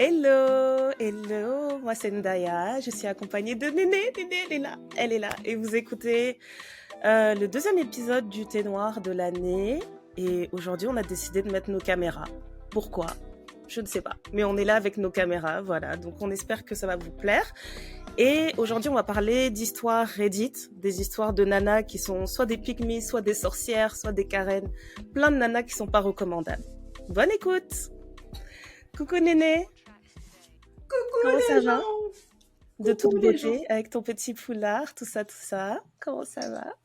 Hello, hello, moi c'est Ndaya, je suis accompagnée de Néné, Néné elle est là, et vous écoutez le deuxième épisode du Thé Noir de l'année, et aujourd'hui on a décidé de mettre nos caméras. Pourquoi? Je ne sais pas, mais on est là avec nos caméras, voilà, donc on espère que ça va vous plaire. Et aujourd'hui on va parler d'histoires Reddit, des histoires de nanas qui sont soit des pygmies, soit des sorcières, soit des Karen, plein de nanas qui sont pas recommandables. Bonne écoute! Coucou Néné! Coucou Comment ça les va? gens! De toute Coucou les gens! beauté, avec ton petit foulard, tout ça, tout ça. Comment ça va?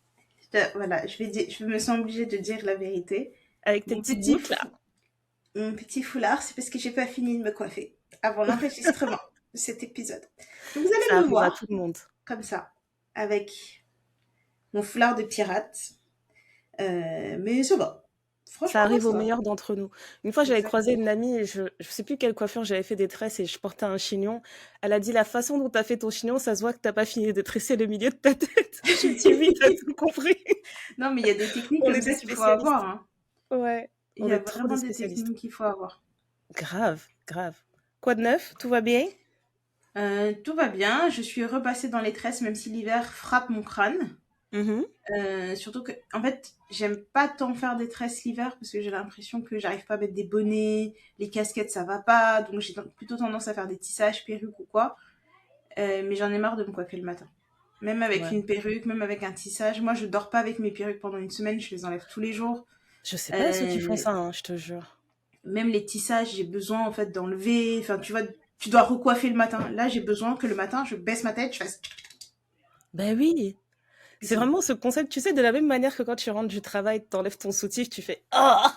Voilà, je me sens obligée de dire la vérité. Avec tes Mon petites petit, boucles là. fou- Mon petit foulard, c'est parce que j'ai pas fini de me coiffer avant l'enregistrement de cet épisode. Donc vous Ça allez me arrive à tout voir le monde. comme ça, avec mon foulard de pirate. Mais ça va. Ça Franchement, arrive ça aux va. meilleurs d'entre nous. Une fois, j'avais croisé Exactement. une amie et je sais plus quelle coiffure j'avais fait des tresses et je portais un chignon. Elle a dit la façon dont t'as fait ton chignon, ça se voit que t'as pas fini de tresser le milieu de ta tête. Je me dis oui, t'as tout compris. Non, mais il y a des techniques On comme est ça des qu'il faut avoir, spécialistes. hein. Ouais, Il on y a est trop des vraiment des spécialistes. techniques qu'il faut avoir. Grave, grave. Quoi de neuf? Tout va bien? Tout va bien. Je suis repassée dans les tresses, même si l'hiver frappe mon crâne. Mhm. Surtout que, en fait, j'aime pas tant faire des tresses l'hiver parce que j'ai l'impression que j'arrive pas à mettre des bonnets, les casquettes ça va pas, donc j'ai plutôt tendance à faire des tissages, perruques ou quoi. Mais j'en ai marre de me coiffer le matin. Même avec Ouais. une perruque, même avec un tissage. Moi, je dors pas avec mes perruques pendant une semaine, je les enlève tous les jours. Je sais pas ceux qui font Euh, ça, hein, je te jure. Même les tissages, j'ai besoin en fait d'enlever. Enfin, tu vois, tu dois recoiffer le matin. Là, j'ai besoin que le matin, je baisse ma tête, je fasse. Ben oui. Puis C'est c'est bon. vraiment ce concept, tu sais, de la même manière que quand tu rentres du travail, t'enlèves ton soutif, tu fais «Ah!»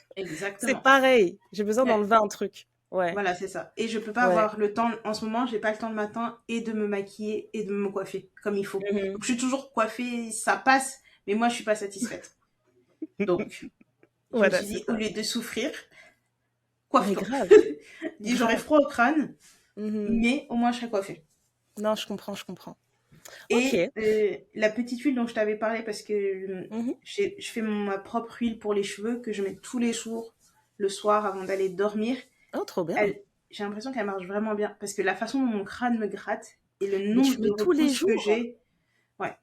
C'est Exactement. pareil, j'ai besoin Ouais. d'enlever un truc. Ouais, Voilà, c'est ça. Et je peux pas ouais. avoir le temps, en ce moment, j'ai pas le temps le matin et de me maquiller et de me coiffer comme il faut. Mhm. Donc je suis toujours coiffée, ça passe, mais moi je suis pas satisfaite. Donc je me Voilà, suis c'est dit, au ça. lieu de souffrir, Mais coiffe-toi. grave, Dis, j'aurais grave. froid au crâne, Mhm. mais au moins je serai coiffée. Non, je comprends, je comprends. Ok. Et la petite huile dont je t'avais parlé, parce que Mhm. je fais ma propre huile pour les cheveux que je mets tous les jours le soir avant d'aller dormir. Oh, trop bien. Elle, j'ai l'impression qu'elle marche vraiment bien. Parce que la façon dont mon crâne me gratte et le Mais tu nombre de mets tous les repousses que jours? j'ai, ouais,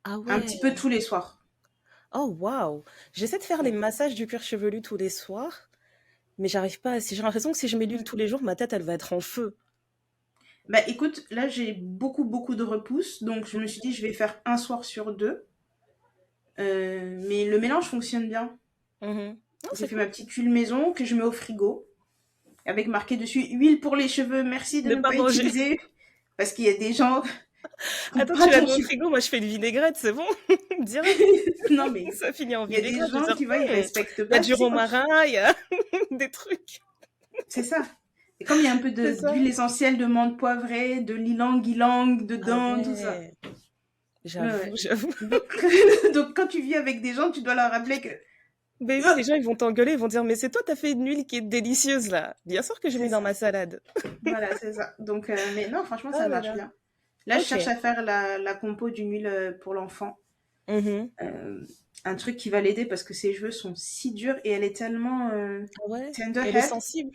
Ah un petit peu ouais. tous les soirs. Oh, waouh. J'essaie de faire les Ouais. massages du cuir chevelu tous les soirs, mais j'arrive pas. Si j'ai l'impression que si je mets l'huile tous les jours, ma tête, elle va être en feu. Bah écoute, là j'ai beaucoup beaucoup de repousses, donc je me suis dit je vais faire un soir sur deux. Mais le mélange fonctionne bien. Mhm. Oh, J'ai c'est fait cool. ma petite huile maison que je mets au frigo, avec marqué dessus huile pour les cheveux, merci de Ne ne pas pas manger. utiliser. Parce qu'il y a des gens qui n'ont Attends, pas tu la mets au attention. frigo, moi je fais une vinaigrette, c'est bon? Direct. Non mais Ça finit en il y a des vinaigrette, je veux gens, dire, tu vois, ils il respectent y a pas, du tu sais, quand tu... romarin, il y a des trucs. C'est ça. Et comme il y a un peu C'est d'huile ça. essentielle de menthe poivrée, de ylang-ylang Ah dedans, tout ça. ouais, Ouais, j'avoue, ouais. j'avoue. Donc, donc quand tu vis avec des gens, tu dois leur rappeler que Mais oui, les gens, ils vont t'engueuler, ils vont dire, mais c'est toi, t'as fait une huile qui est délicieuse, là. Bien sûr que j'ai c'est mis dans ça. ma salade. Voilà, c'est ça. Donc, mais non, franchement, Oh ça là marche là. bien. Là, je Ok. cherche à faire la compo d'une huile pour l'enfant. Mhm. Euh, un truc qui va l'aider parce que ses cheveux sont si durs et elle est tellement Ah ouais. Elle est tenderhead. sensible.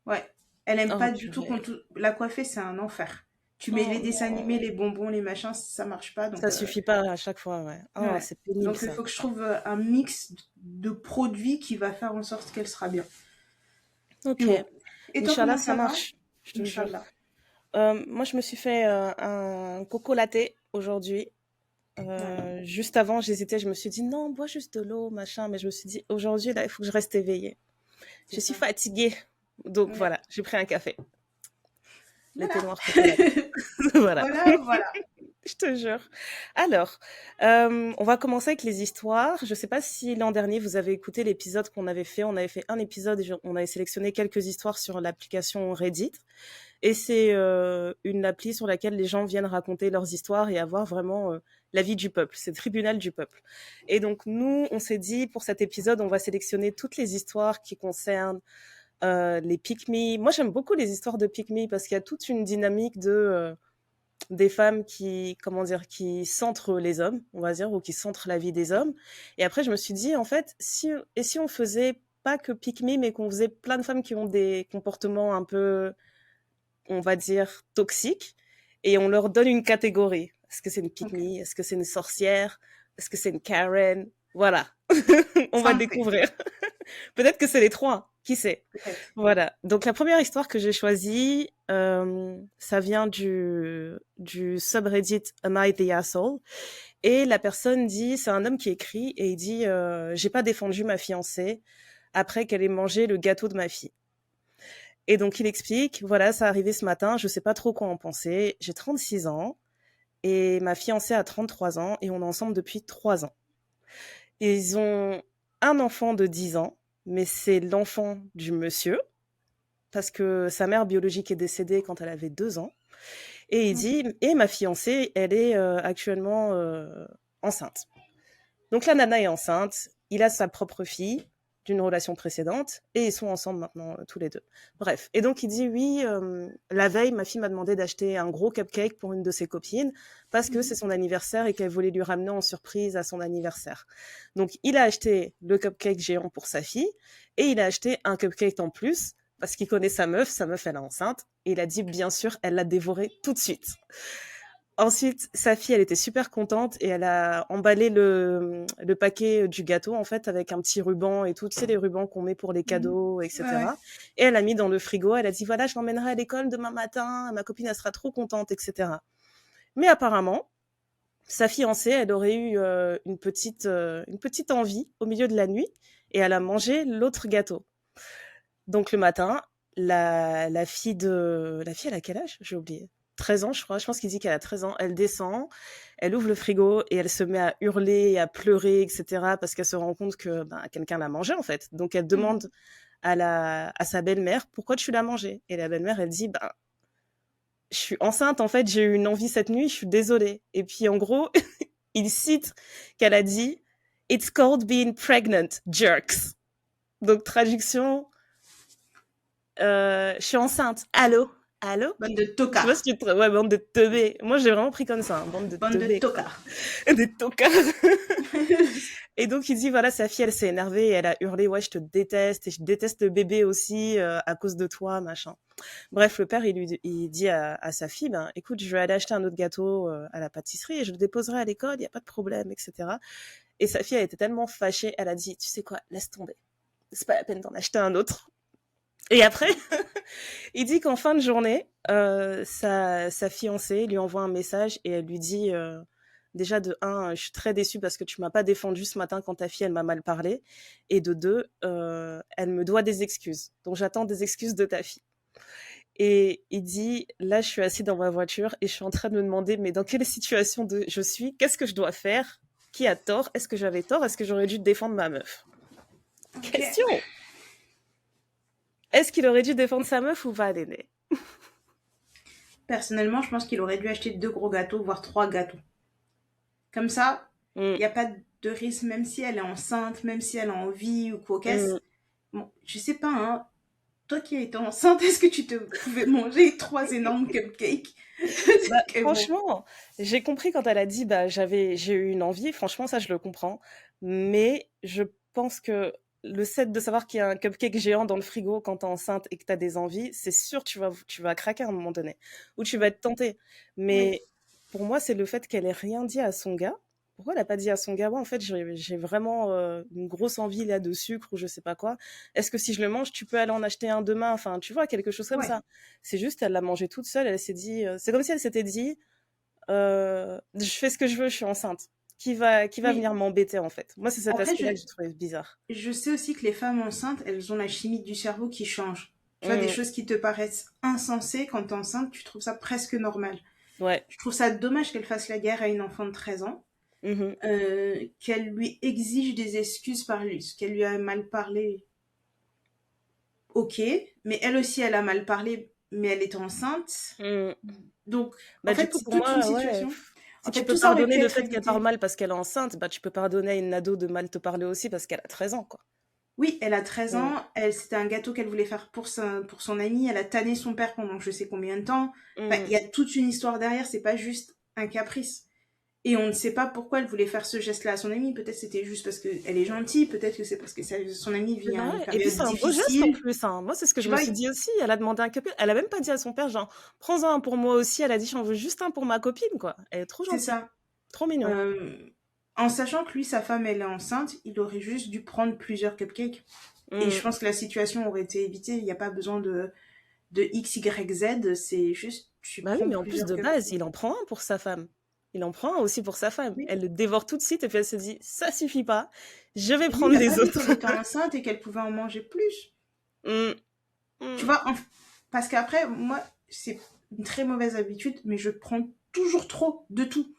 Ouais. Elle aime Oh pas du tout purée. la coiffer, c'est un enfer. Tu mets les Oh dessins animés, non. les bonbons, les machins, ça marche pas. Ça Donc, suffit pas à chaque fois, ouais. Oh, ouais. c'est pénible, Donc, il ça. faut que je trouve un mix de produits qui va faire en sorte qu'elle sera bien. Puis Ok. bon. Et toi, Inch'Allah, comment ça ça va? marche. Je te jure. Inch'Allah. Moi, je me suis fait un coco latte aujourd'hui. Ouais, Juste avant, j'hésitais, je me suis dit non, bois juste de l'eau, machin, mais je me suis dit aujourd'hui, là, il faut que je reste éveillée. Je c'est suis ça. fatiguée. Donc Ouais. voilà, j'ai pris un café. Le thé Voilà. noir coco latte. Voilà, Voilà, voilà. je te jure. Alors, on va commencer avec les histoires. Je sais pas si l'an dernier, vous avez écouté l'épisode qu'on avait fait. On avait fait un épisode, on avait sélectionné quelques histoires sur l'application Reddit. Et c'est une appli sur laquelle les gens viennent raconter leurs histoires et avoir vraiment l'avis du peuple. C'est le tribunal du peuple. Et donc nous, on s'est dit pour cet épisode, on va sélectionner toutes les histoires qui concernent les pick-me. Moi, j'aime beaucoup les histoires de pick-me parce qu'il y a toute une dynamique de des femmes qui, comment dire, qui centrent les hommes, on va dire, ou qui centrent la vie des hommes. Et après, je me suis dit, en fait, si on faisait pas que pick me, mais qu'on faisait plein de femmes qui ont des comportements un peu, on va dire, toxiques, et on leur donne une catégorie. Est-ce que c'est une pick Ok. me? Est-ce que c'est une sorcière? Est-ce que c'est une Karen? Voilà. On va Santé, découvrir. Peut-être que c'est les trois. Qui sait? peut-être. Voilà. Donc la première histoire que j'ai choisie, ça vient du subreddit Am I the Asshole? Et la personne dit, c'est un homme qui écrit et il dit, j'ai pas défendu ma fiancée après qu'elle ait mangé le gâteau de ma fille. Et donc il explique, voilà, ça arrivé ce matin, je sais pas trop quoi en penser. J'ai 36 ans et ma fiancée a 33 ans et on est ensemble depuis 3 ans. Et ils ont un enfant de 10 ans, mais c'est l'enfant du monsieur parce que sa mère biologique est décédée quand elle avait 2 ans. Et il dit, et ma fiancée, elle est actuellement enceinte. Donc la nana est enceinte, il a sa propre fille d'une relation précédente et ils sont ensemble maintenant tous les deux. Bref, et donc il dit oui, la veille, ma fille m'a demandé d'acheter un gros cupcake pour une de ses copines parce que c'est son anniversaire et qu'elle voulait lui ramener en surprise à son anniversaire. Donc il a acheté le cupcake géant pour sa fille et il a acheté un cupcake en plus parce qu'il connaît sa meuf elle est enceinte et il a dit bien sûr, elle l'a dévoré tout de suite. Ensuite, sa fille, elle était super contente et elle a emballé le paquet du gâteau, en fait, avec un petit ruban et tout, tu sais, les rubans qu'on met pour les Mhm. cadeaux, Ouais, ouais. etc. Et elle l'a mis dans le frigo. Elle a dit, voilà, je l'emmènerai à l'école demain matin. Ma copine, elle sera trop contente, etc. Mais apparemment, sa fiancée, elle aurait eu une petite envie au milieu de la nuit et elle a mangé l'autre gâteau. Donc le matin, la fille, elle a quel âge? J'ai oublié. 13 ans, je crois. Je pense qu'il dit qu'elle a 13 ans. Elle descend, elle ouvre le frigo et elle se met à hurler, à pleurer, etc. parce qu'elle se rend compte que ben, quelqu'un l'a mangé, en fait. Donc elle Mhm. demande à sa belle-mère, pourquoi tu l'as mangé? Et la belle-mère, elle dit, ben, je suis enceinte, en fait, j'ai eu une envie cette nuit, je suis désolée. Et puis, en gros, il cite qu'elle a dit, It's called being pregnant, jerks. Donc, traduction, je suis enceinte. Allô? Allô? Bande de Je sais pas si tocards. tu te... Ouais, bande de teubés. Moi, j'ai vraiment pris comme ça, hein, bande de Bande de teubés, quoi. tocards. Des tocards. Et donc, il dit, voilà, sa fille, elle s'est énervée et elle a hurlé, ouais, je te déteste et je déteste le bébé aussi à cause de toi, machin. Bref, le père, il dit à sa fille, ben, écoute, je vais aller acheter un autre gâteau à la pâtisserie et je le déposerai à l'école, il n'y a pas de problème, etc. Et sa fille, elle était tellement fâchée, elle a dit, tu sais quoi, laisse tomber. C'est pas la peine d'en acheter un autre. Et après, il dit qu'en fin de journée, sa fiancée lui envoie un message et elle lui dit déjà de un, je suis très déçue parce que tu m'as pas défendu ce matin quand ta fille elle m'a mal parlé, et de deux, elle me doit des excuses. Donc j'attends des excuses de ta fille. Et il dit là, je suis assis dans ma voiture et je suis en train de me demander mais dans quelle situation je suis, qu'est-ce que je dois faire, qui a tort, est-ce que j'avais tort, est-ce que j'aurais dû défendre ma meuf? Ok. Question. Est-ce qu'il aurait dû défendre sa meuf ou pas, l'aîné? Personnellement, je pense qu'il aurait dû acheter 2 gros gâteaux, voire 3 gâteaux. Comme ça, il Mm, n'y a pas de risque, même si elle est enceinte, même si elle a envie ou quoi qu'est-ce. mm. Bon, je sais pas, hein. Toi qui as été enceinte, est-ce que tu te pouvais manger 3 énormes cupcakes? Bah, Que bon. franchement, j'ai compris quand elle a dit, bah, j'ai eu une envie. Franchement, ça, je le comprends. Mais je pense que le fait de savoir qu'il y a un cupcake géant dans le frigo quand t'es enceinte et que t'as des envies, c'est sûr, tu vas craquer à un moment donné. Ou tu vas être tentée. Oui. Mais pour moi, c'est le fait qu'elle ait rien dit à son gars. Pourquoi elle a pas dit à son gars, ouais, en fait, j'ai vraiment une grosse envie là de sucre ou je sais pas quoi. Est-ce que si je le mange, tu peux aller en acheter un demain? Enfin, tu vois, quelque chose comme Ouais. ça. C'est juste, elle l'a mangé toute seule. Elle s'est dit, c'est comme si elle s'était dit, je fais ce que je veux, je suis enceinte. Qui va Oui. venir m'embêter en fait? Moi, c'est cet Après, aspect-là que j'ai trouvé bizarre. je sais aussi que les femmes enceintes, elles ont la chimie du cerveau qui change. Tu vois, des Mm, choses qui te paraissent insensées quand t'es enceinte, tu trouves ça presque normal. ouais. Je trouve ça dommage qu'elle fasse la guerre à une enfant de 13 ans, Mhm, qu'elle lui exige des excuses par lui, qu'elle lui a mal parlé, ok, mais elle aussi, elle a mal parlé, mais elle est enceinte. mm. Donc, en Bah, du fait, coup, c'est pour toute une moi, ouais. situation. Si En tu fait, peux tout ça aurait pardonner pu le être fait qu'elle parle évité. mal parce qu'elle est enceinte, bah, tu peux pardonner à une ado de mal te parler aussi parce qu'elle a 13 ans, quoi. Oui, elle a 13 Mm, ans, c'était un gâteau qu'elle voulait faire pour son amie, elle a tanné son père pendant je sais combien de temps. Enfin, il mm, y a toute une histoire derrière, c'est pas juste un caprice. Et on ne sait pas pourquoi elle voulait faire ce geste-là à son amie. Peut-être c'était juste parce qu'elle est gentille, peut-être que c'est parce que son amie C'est vit une vrai. Et puis période c'est un beau geste en difficile. plus, hein. Moi, c'est ce que je Tu me vois, suis dit aussi. Elle a demandé un cupcake. Elle a même pas dit à son père, genre, prends-en un pour moi aussi. Elle a dit, j'en veux juste un pour ma copine, quoi. Elle est trop c'est gentille. ça. Trop mignon. Euh, En sachant que lui, sa femme, elle est enceinte, il aurait juste dû prendre plusieurs cupcakes. Et je Mm. pense que la situation aurait été évitée. Il n'y a pas besoin de X, Y, Z. C'est juste, tu Bah oui, prends mais en plus plusieurs de base, cupcakes. il en prend un pour sa femme. Il en prend un aussi pour sa femme. Oui. Elle le dévore tout de suite et puis elle se dit, ça suffit pas. Je vais Et lui, il prendre n'a pas les vu autres. qu'elle était enceinte et qu'elle pouvait en manger plus. Mm. Tu Mm. vois, parce qu'après, moi, c'est une très mauvaise habitude, mais je prends toujours trop de tout.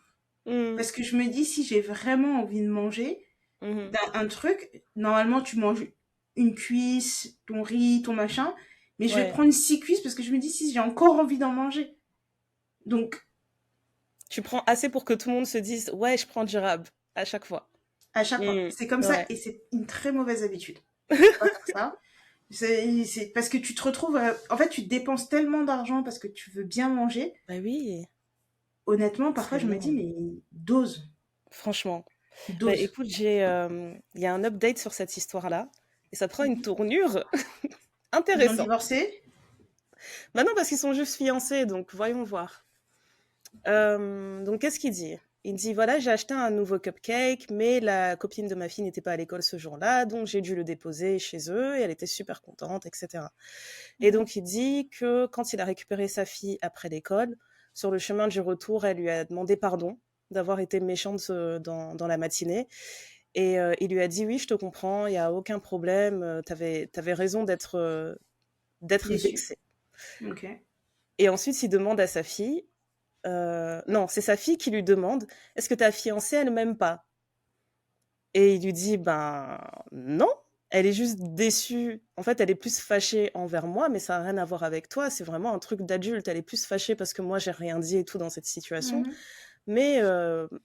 Mm. Parce que je me dis, si j'ai vraiment envie de manger Mhm. un truc, normalement, tu manges une cuisse, ton riz, ton machin, mais je vais Ouais. prendre 6 cuisses parce que je me dis, si j'ai encore envie d'en manger. Donc, Tu prends assez pour que tout le monde se dise, ouais, je prends du rab à chaque fois. à chaque fois, Mm. c'est comme ça Ouais. et c'est une très mauvaise habitude. Faut pas faire ça. C'est parce que tu te retrouves, en fait, tu dépenses tellement d'argent parce que tu veux bien manger. Bah oui, Honnêtement, parfois, je me dis, tellement. mais dose, Franchement. Bah dose. écoute, il y a un update sur cette histoire-là et ça prend une Mhm. tournure Ils ont intéressante. divorcé. Bah non, parce qu'ils sont juste fiancés, donc voyons voir. Donc qu'est-ce qu'il dit? Il dit, voilà, j'ai acheté un nouveau cupcake, mais la copine de ma fille n'était pas à l'école ce jour-là, donc j'ai dû le déposer chez eux et elle était super contente, etc. Et Mhm. donc il dit que quand il a récupéré sa fille après l'école, sur le chemin du retour, elle lui a demandé pardon d'avoir été méchante dans la matinée. Et il lui a dit, oui, je te comprends, il n'y a aucun problème, t'avais raison d'être Déçu. vexée. Ok. Et ensuite, il demande à sa fille, non, c'est sa fille qui lui demande, est-ce que ta fiancée, elle m'aime pas? Et il lui dit, ben non, elle est juste déçue. En fait, elle est plus fâchée envers moi, mais ça n'a rien à voir avec toi. C'est vraiment un truc d'adulte. Elle est plus fâchée parce que moi, j'ai rien dit et tout dans cette situation. Mhm. Mais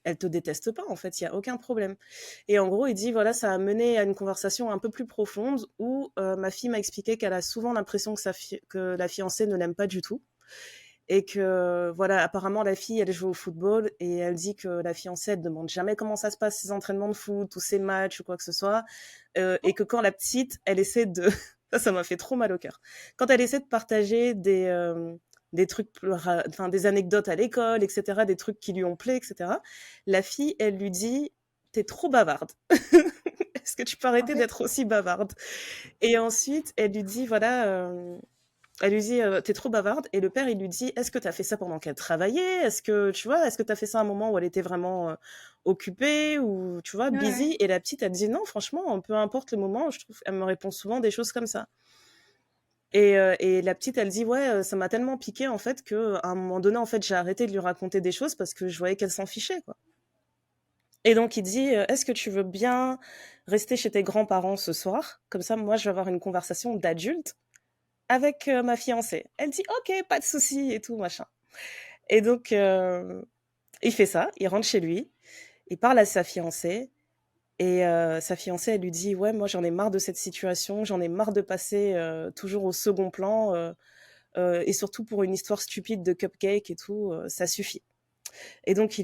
elle te déteste pas, en fait, il y a aucun problème. Et en gros, il dit, voilà, ça a mené à une conversation un peu plus profonde où ma fille m'a expliqué qu'elle a souvent l'impression que la fiancée ne l'aime pas du tout. Et que, voilà, apparemment, la fille, elle joue au football et elle dit que la fiancée, elle demande jamais comment ça se passe, ses entraînements de foot ou ses matchs ou quoi que ce soit. Et que quand la petite, elle essaie de... ça m'a fait trop mal au cœur. Quand elle essaie de partager des trucs, enfin, des anecdotes à l'école, etc., des trucs qui lui ont plu, etc., la fille, elle lui dit, t'es trop bavarde. Est-ce que tu peux En arrêter fait, d'être aussi bavarde? Et ensuite, elle lui dit, voilà, elle lui dit, t'es trop bavarde. Et le père, il lui dit, est-ce que t'as fait ça pendant qu'elle travaillait? Est-ce que, tu vois, est-ce que t'as fait ça à un moment où elle était vraiment occupée ou, tu vois, ouais, ouais. busy? Et la petite, elle dit, non, franchement, peu importe le moment, je trouve, elle me répond souvent des choses comme ça. Et la petite, elle dit, ouais, ça m'a tellement piqué, en fait, que à un moment donné, en fait, j'ai arrêté de lui raconter des choses parce que je voyais qu'elle s'en fichait, quoi. Et donc, il dit, est-ce que tu veux bien rester chez tes grands-parents ce soir? Comme ça, moi, je vais avoir une conversation d'adulte avec ma fiancée. Elle dit OK, pas de souci et tout machin. Et donc il fait ça, il rentre chez lui, il parle à sa fiancée et sa fiancée elle lui dit ouais moi j'en ai marre de cette situation, j'en ai marre de passer toujours au second plan et surtout pour une histoire stupide de cupcake et tout, ça suffit. Et donc euh,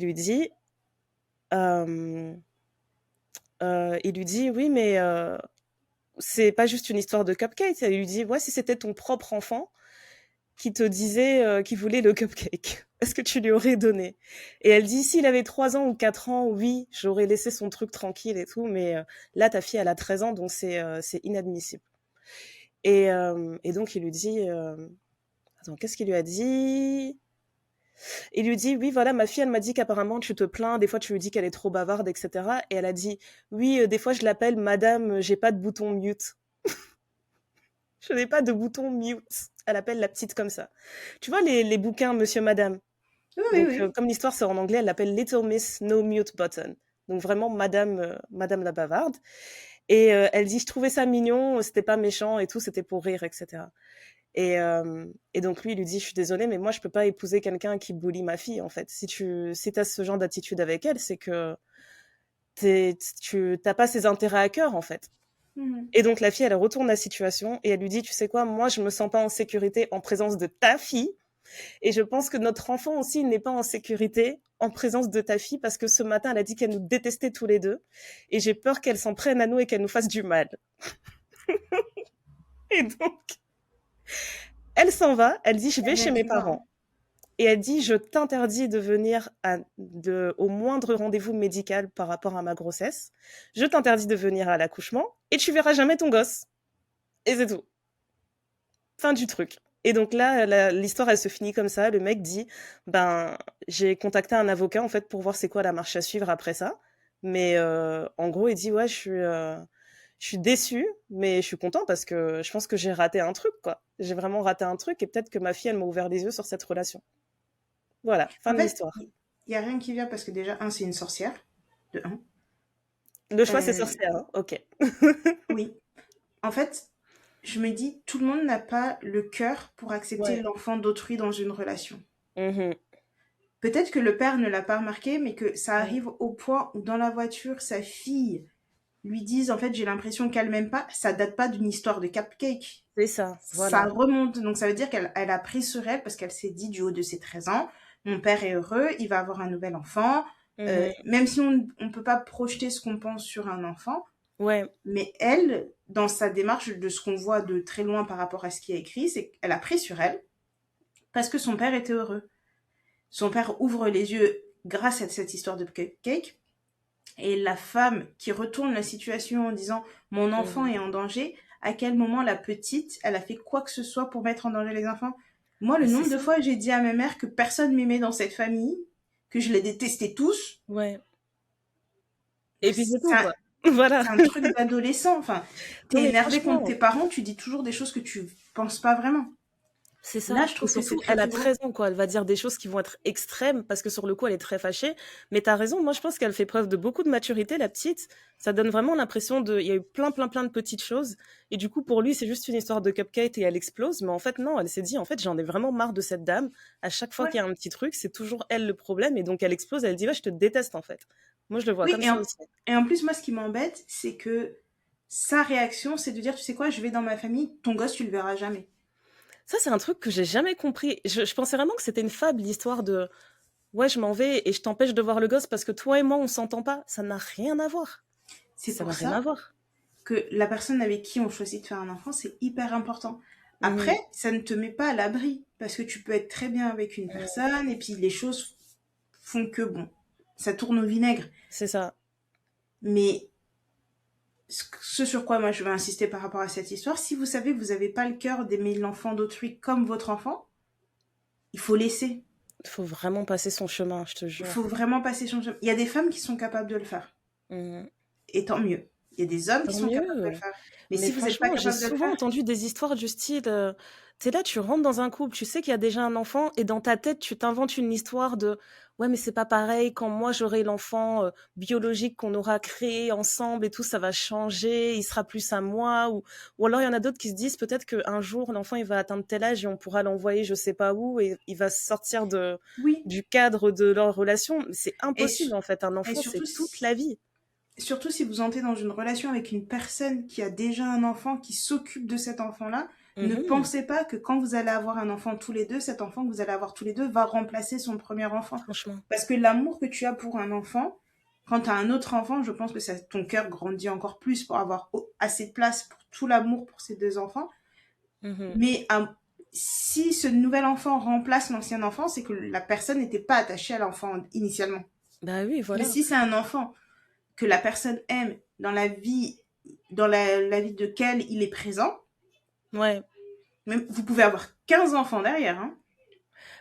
il lui dit oui mais c'est pas juste une histoire de cupcake. Elle lui dit ouais si c'était ton propre enfant qui te disait qu'il voulait le cupcake. Est-ce que tu lui aurais donné? Et elle dit, s'il avait 3 ans ou 4 ans, oui, j'aurais laissé son truc tranquille et tout, mais là, ta fille, elle a 13 ans, donc c'est inadmissible. Et donc, il lui dit, attends, qu'est-ce qu'il lui a dit? Il lui dit, oui, voilà, ma fille, elle m'a dit qu'apparemment, tu te plains, des fois, tu lui dis qu'elle est trop bavarde, etc. Et elle a dit, oui, des fois, je l'appelle madame, j'ai pas de bouton mute. Je n'ai pas de bouton mute. Elle appelle la petite comme ça. Tu vois les bouquins Monsieur Madame. Oui, oui, Donc, oui. comme l'histoire c'est en anglais, elle l'appelle Little Miss No Mute Button. Donc vraiment Madame, Madame la bavarde. Et elle dit, je trouvais ça mignon, c'était pas méchant et tout, c'était pour rire, etc. Et donc lui, il lui dit, je suis désolée, mais moi je peux pas épouser quelqu'un qui bully ma fille en fait. Si t'as ce genre d'attitude avec elle, c'est que tu t'as pas ses intérêts à cœur en fait. Mhm. Et donc la fille, elle retourne la situation et elle lui dit, tu sais quoi, moi je me sens pas en sécurité en présence de ta fille. Et je pense que notre enfant aussi il n'est pas en sécurité en présence de ta fille parce que ce matin, elle a dit qu'elle nous détestait tous les deux. Et j'ai peur qu'elle s'en prenne à nous et qu'elle nous fasse du mal. Et donc, elle s'en va, elle dit, je Elle vais vient chez mes d'y voir, hein. parents. Et elle dit, je t'interdis de venir au moindre rendez-vous médical par rapport à ma grossesse. Je t'interdis de venir à l'accouchement et tu verras jamais ton gosse. Et c'est tout. Fin du truc. Et donc là, l'histoire, elle se finit comme ça. Le mec dit, ben, j'ai contacté un avocat, en fait, pour voir c'est quoi la marche à suivre après ça. Mais en gros, il dit, ouais, je suis déçue, mais je suis content parce que je pense que j'ai raté un truc, quoi. J'ai vraiment raté un truc et peut-être que ma fille, elle m'a ouvert les yeux sur cette relation. Voilà, fin En de fait, l'histoire. il y a rien qui vient parce que déjà, un, c'est une sorcière, de un. Le choix, c'est Euh, sorcière, hein. Ok. oui. En fait, je me dis, tout le monde n'a pas le cœur pour accepter Ouais. l'enfant d'autrui dans une relation. Mhm. Peut-être que le père ne l'a pas remarqué, mais que ça Ouais. arrive au point où dans la voiture, sa fille lui dise, en fait, j'ai l'impression qu'elle m'aime pas. Ça date pas d'une histoire de cupcake. C'est ça, Ça voilà. remonte. Donc ça veut dire qu'elle a pris sur elle parce qu'elle s'est dit du haut de ses 13 ans, mon père est heureux, il va avoir un nouvel enfant. Mhm. Même si on ne peut pas projeter ce qu'on pense sur un enfant, Ouais, mais elle, dans sa démarche de ce qu'on voit de très loin par rapport à ce qui est écrit, c'est qu'elle a pris sur elle parce que son père était heureux. Son père ouvre les yeux grâce à cette histoire de cupcake. Et la femme qui retourne la situation en disant mon enfant mhm. est en danger, à quel moment la petite, elle a fait quoi que ce soit pour mettre en danger les enfants? Moi, le Bah, c'est nombre de ça. fois j'ai dit à ma mère que personne m'aimait dans cette famille, que je les détestais tous, Ouais. Et puis c'est c'est tout, quoi. Voilà. un truc d'adolescent. Enfin, Non, t'es mais énervé contre franchement, tes parents, tu dis toujours des choses que tu penses pas vraiment. c'est Là, ça. je Et trouve que c'est surtout, très elle a très beau. 13 ans, quoi. Elle va dire des choses qui vont être extrêmes parce que sur le coup, elle est très fâchée. Mais t'as raison. Moi, je pense qu'elle fait preuve de beaucoup de maturité, la petite. Ça donne vraiment l'impression il y a eu plein de petites choses. Et du coup, pour lui, c'est juste une histoire de cupcake et elle explose. Mais en fait, non, elle s'est dit, en fait, j'en ai vraiment marre de cette dame. À chaque fois Ouais. qu'il y a un petit truc, c'est toujours elle le problème. Et donc, elle explose. Elle dit, ouais, je te déteste, en fait. Moi, je le vois Oui, comme ça aussi. et en plus, moi, ce qui m'embête, c'est que sa réaction, c'est de dire, tu sais quoi, je vais dans ma famille, ton gosse, tu le verras jamais. Ça, c'est un truc que j'ai jamais compris. Je pensais vraiment que c'était une fable, l'histoire de ouais, je m'en vais et je t'empêche de voir le gosse parce que toi et moi, on s'entend pas. Ça n'a rien à voir. C'est Ça pour n'a rien à ça voir. que la personne avec qui on choisit de faire un enfant, c'est hyper important. Après, Mhm. ça ne te met pas à l'abri, parce que tu peux être très bien avec une Mhm. personne, et puis les choses font que, bon, ça tourne au vinaigre. C'est ça. Mais ce sur quoi moi je veux insister par rapport à cette histoire, si vous savez que vous n'avez pas le cœur d'aimer l'enfant d'autrui comme votre enfant, il faut laisser. Il faut vraiment passer son chemin, je te Il jure. faut vraiment passer son chemin. Il y a des femmes qui sont capables de le faire. Mhm. Et tant mieux. Il y a des hommes qui Tant sont capables de mieux. le faire. Mais Mais si vous n'êtes pas franchement, j'ai capable de le souvent faire, entendu des histoires du style, tu là, tu rentres dans un couple, tu sais qu'il y a déjà un enfant et dans ta tête, tu t'inventes une histoire de ouais, mais c'est pas pareil quand moi j'aurai l'enfant biologique qu'on aura créé ensemble et tout, ça va changer, il sera plus à moi ou alors il y en a d'autres qui se disent peut-être qu'un jour l'enfant il va atteindre tel âge et on pourra l'envoyer je sais pas où et il va sortir oui. du cadre de leur relation. C'est Et, impossible en fait, un et enfant c'est surtout, toute la vie. surtout si vous entrez dans une relation avec une personne qui a déjà un enfant, qui s'occupe de cet enfant-là, ne Mhm. pensez pas que quand vous allez avoir un enfant tous les deux, cet enfant que vous allez avoir tous les deux va remplacer son premier enfant. Franchement. Parce que l'amour que tu as pour un enfant, quand tu as un autre enfant, je pense que ça, ton cœur grandit encore plus pour avoir assez de place pour tout l'amour pour ces deux enfants. Mhm. Mais si ce nouvel enfant remplace l'ancien enfant, c'est que la personne n'était pas attachée à l'enfant initialement. Bah oui, Mais voilà. si c'est un enfant que la personne aime dans la vie, dans la vie de quel il est présent, Ouais. même, vous pouvez avoir 15 enfants derrière. Hein.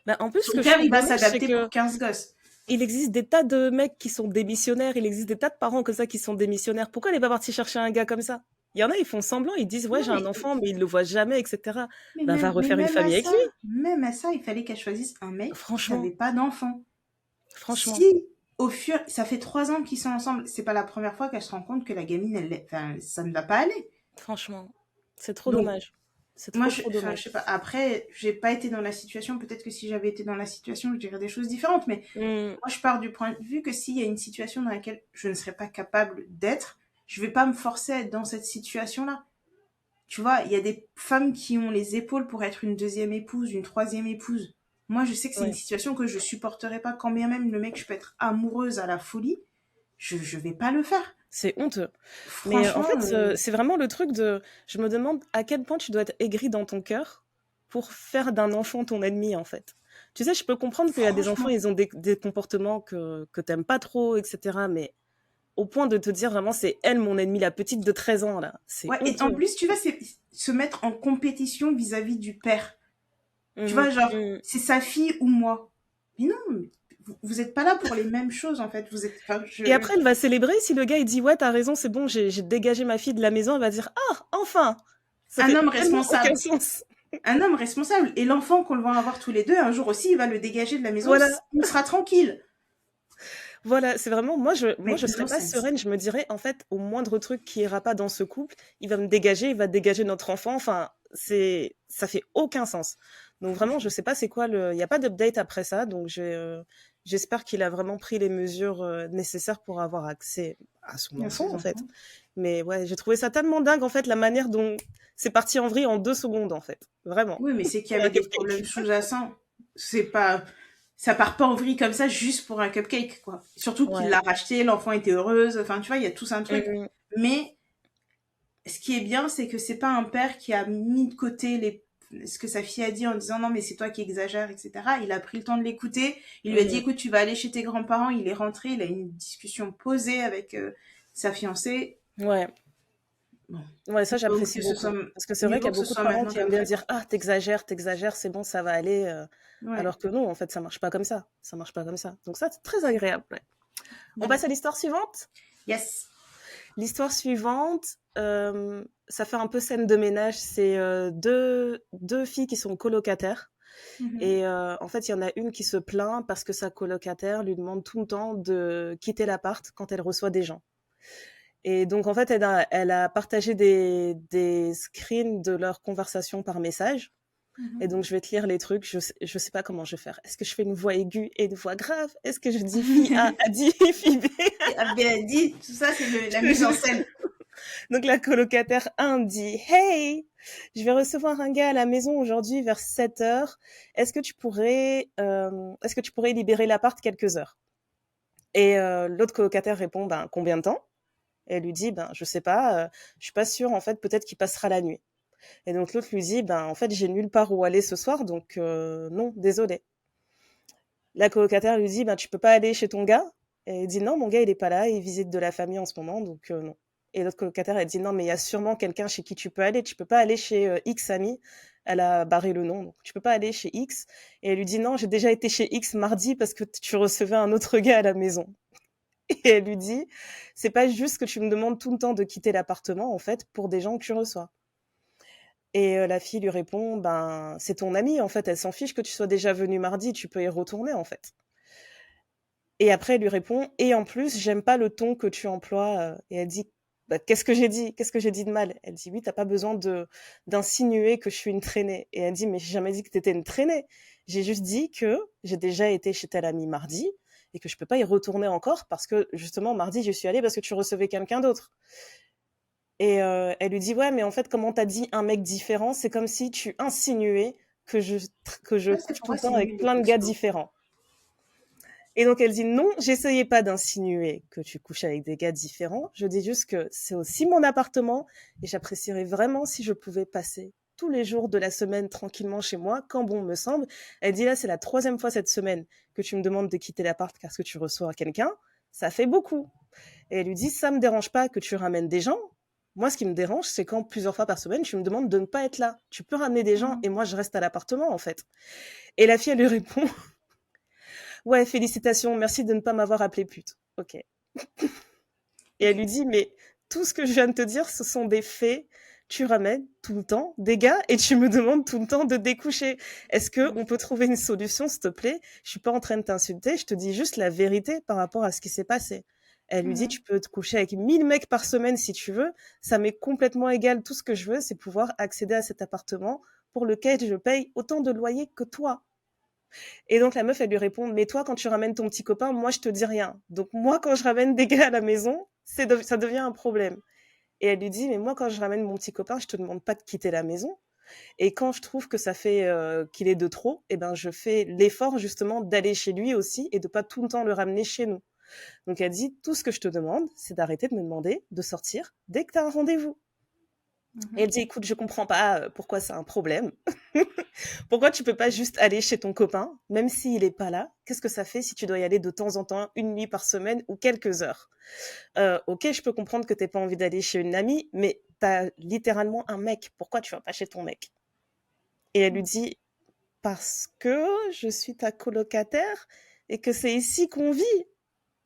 Bah, en plus, ce Ton que je cœur, trouve il va dommage, c'est s'adapter pour que 15 gosses. il existe des tas de mecs qui sont démissionnaires, il existe des tas de parents comme ça qui sont démissionnaires. Pourquoi elle n'est pas partie chercher un gars comme ça? Il y en a, ils font semblant, ils disent ouais, Non, j'ai un enfant, mais ils le voient jamais, etc. Bah, va mais refaire une famille avec lui. même à ça, il fallait qu'elle choisisse un mec qui Franchement, n'avait pas d'enfant. franchement, Si, ça fait 3 ans qu'ils sont ensemble, c'est pas la première fois qu'elle se rend compte que la gamine, enfin, ça ne va pas aller. franchement. C'est trop Donc, dommage. C'est moi, trop, trop enfin, je dommage. sais pas. Après, j'ai pas été dans la situation. Peut-être que si j'avais été dans la situation, je dirais des choses différentes. Mais Hmm, moi, je pars du point de vue que s'il y a une situation dans laquelle je ne serais pas capable d'être, je vais pas me forcer à être dans cette situation-là. Tu vois, il y a des femmes qui ont les épaules pour être une deuxième épouse, une troisième épouse. Moi, je sais que c'est une Ouais. situation que je supporterais pas, quand bien même le mec, je peux être amoureuse à la folie, je vais pas le faire. C'est honteux. Mais en Franchement, fait, c'est vraiment le truc de je me demande à quel point tu dois être aigri dans ton cœur pour faire d'un enfant ton ennemi, en fait. Tu sais, je peux comprendre qu'il y a des enfants, franchement. ils ont des comportements que tu pas trop, et cetera, mais au point de te dire vraiment: «C'est elle mon ennemi, la petite de 13 ans là», c'est Ouais, et en honteux. plus, tu vois, c'est se mettre en compétition vis-à-vis du père. Tu Mmh vois, genre, mh. c'est sa fille ou moi. Mais non, vous êtes pas là pour les mêmes choses, en fait. Vous êtes, enfin, Et après elle va célébrer si le gars il dit: «Ouais, tu raison, c'est bon, j'ai dégagé ma fille de la maison», elle va dire: «Ah, enfin!» Ça un fait homme tellement aucun responsable. sens. Un homme responsable. Et l'enfant qu'on va avoir tous les deux, un jour aussi, il va le dégager de la maison, Voilà. on sera tranquille. Voilà, c'est vraiment moi je Mais serais no pas sense. sereine, je me dirais en fait au moindre truc qui ira pas dans ce couple, il va me dégager, il va dégager notre enfant, enfin c'est ça fait aucun sens. Donc vraiment je Franchement. sais pas c'est quoi le il y a pas d'update après ça donc j'espère qu'il a vraiment pris les mesures nécessaires pour avoir accès à son À enfant ses en fait. enfants. Mais ouais, j'ai trouvé ça tellement dingue en fait la manière dont c'est parti en vrille en 2 secondes en fait. Vraiment. Oui, mais c'est qu'il y Pour un avait des cupcake. problèmes sous-jacents. C'est pas, ça part pas en vrille comme ça juste pour un cupcake, quoi. Surtout qu'il Ouais. l'a racheté, l'enfant était heureuse. Enfin, tu vois, il y a tout un truc. Mmh. Mais ce qui est bien, c'est que c'est pas un père qui a mis de côté ce que sa fille a dit en disant non, mais c'est toi qui exagères, etc. Il a pris le temps de l'écouter. Il lui a dit Mmh. écoute, tu vas aller chez tes grands-parents. Il est rentré, il a eu une discussion posée avec sa fiancée. Ouais. Bon, Ouais, ça mieux vaut j'apprécie que ce soit, beaucoup. Parce que c'est mieux vrai qu'il y vaut a que ce beaucoup de soit parents maintenant qui aiment comme bien ça, dire: quoi. «Ah, t'exagères, c'est bon, ça va aller», Ouais. alors que non, en fait, ça marche pas comme ça. Ça marche pas comme ça. Donc ça, c'est très agréable, ouais. On Ouais. passe à l'histoire suivante? Yes. L'histoire suivante, ça fait un peu scène de ménage. C'est, 2 filles qui sont colocataires Mhm. et en fait, il y en a une qui se plaint parce que sa colocataire lui demande tout le temps de quitter l'appart quand elle reçoit des gens. Et donc en fait, elle a partagé des screens de leurs conversations par message. Et Mhm. donc, je vais te lire les trucs. Je sais pas comment je vais faire. Est-ce que je fais une voix aiguë et une voix grave? Est-ce que je dis fille A a dit fille B? Et Abdel dit, tout ça, c'est la Je te mise en jure. scène. Donc, la colocataire 1 dit hey, je vais recevoir un gars à la maison aujourd'hui vers 7 heures. Est-ce que tu pourrais libérer l'appart quelques heures? Et l'autre colocataire répond ben combien de temps? Et elle lui dit ben je sais pas, je suis pas sûre en fait, peut-être qu'il passera la nuit. Et donc l'autre lui dit ben en fait j'ai nulle part où aller ce soir donc non désolé. La colocataire lui dit: «Ben, tu peux pas aller chez ton gars?» Et il dit: «Non, mon gars, il est pas là, il visite de la famille en ce moment, donc non». Et l'autre colocataire, elle dit: «Non, mais il y a sûrement quelqu'un chez qui tu peux aller. Tu peux pas aller chez, X ami». Elle a barré le nom, donc «Tu peux pas aller chez X». Et elle lui dit: «Non, j'ai déjà été chez X mardi parce que tu recevais un autre gars à la maison». Et elle lui dit: «C'est pas juste que tu me demandes tout le temps de quitter l'appartement, en fait, pour des gens que tu reçois». Et la fille lui répond: «Ben, c'est ton amie, en fait, elle s'en fiche que tu sois déjà venu mardi, tu peux y retourner, en fait». Et après, elle lui répond: «Et en plus, j'aime pas le ton que tu emploies», et elle dit: «Bah, qu'est-ce que j'ai dit? Qu'est-ce que j'ai dit de mal?» Elle dit: «Oui, tu pas besoin de d'insinuer que je suis une traînée». Et elle dit: «Mais j'ai jamais dit que tu étais une traînée. J'ai juste dit que j'ai déjà été chez telle amie mardi et que je peux pas y retourner encore parce que justement mardi, j'y suis allée parce que tu recevais quelqu'un d'autre». Et elle lui dit: «Ouais, mais en fait, comment tu as dit un mec différent, c'est comme si tu insinuais que je Ouais, c'est couche tout pourquoi le c'est temps nul avec les plein de gars textos. différents». Et donc elle dit non, j'essayais pas d'insinuer que tu couches avec des gars différents. Je dis juste que c'est aussi mon appartement et j'apprécierais vraiment si je pouvais passer tous les jours de la semaine tranquillement chez moi, quand bon me semble. Elle dit là, c'est la 3e fois cette semaine que tu me demandes de quitter l'appart parce que tu reçois quelqu'un. Ça fait beaucoup. Et elle lui dit, ça me dérange pas que tu ramènes des gens. Moi, ce qui me dérange, c'est quand plusieurs fois par semaine, tu me demandes de ne pas être là. Tu peux ramener des gens Mhm. et moi, je reste à l'appartement, en fait. Et la fille, elle lui répond, ouais, félicitations, merci de ne pas m'avoir appelé pute. Ok. Et elle Ok. lui dit, mais tout ce que je viens de te dire, ce sont des faits. Tu ramènes tout le temps des gars et tu me demandes tout le temps de découcher. Est-ce que on peut trouver une solution, s'il te plaît? Je suis pas en train de t'insulter, je te dis juste la vérité par rapport à ce qui s'est passé. Elle lui dit, Mhm. tu peux te coucher avec 1000 mecs par semaine si tu veux. Ça m'est complètement égal. Tout ce que je veux, c'est pouvoir accéder à cet appartement pour lequel je paye autant de loyer que toi. Et donc la meuf, elle lui répond, mais toi, quand tu ramènes ton petit copain, moi, je te dis rien. Donc moi, quand je ramène des gars à la maison, ça devient un problème. Et elle lui dit, mais moi, quand je ramène mon petit copain, je te demande pas de quitter la maison. Et quand je trouve que ça fait qu'il est de trop, eh ben je fais l'effort justement d'aller chez lui aussi et de pas tout le temps le ramener chez nous. Donc elle dit tout ce que je te demande, c'est d'arrêter de me demander de sortir dès que tu as un rendez-vous. Et Mhm. elle dit écoute, je comprends pas pourquoi c'est un problème. Pourquoi tu peux pas juste aller chez ton copain, même s'il est pas là? Qu'est-ce que ça fait si tu dois y aller de temps en temps, une nuit par semaine ou quelques heures? Ok, je peux comprendre que t'aies pas envie d'aller chez une amie, mais t'as littéralement un mec. Pourquoi tu vas pas chez ton mec? Et elle lui dit parce que je suis ta colocataire et que c'est ici qu'on vit.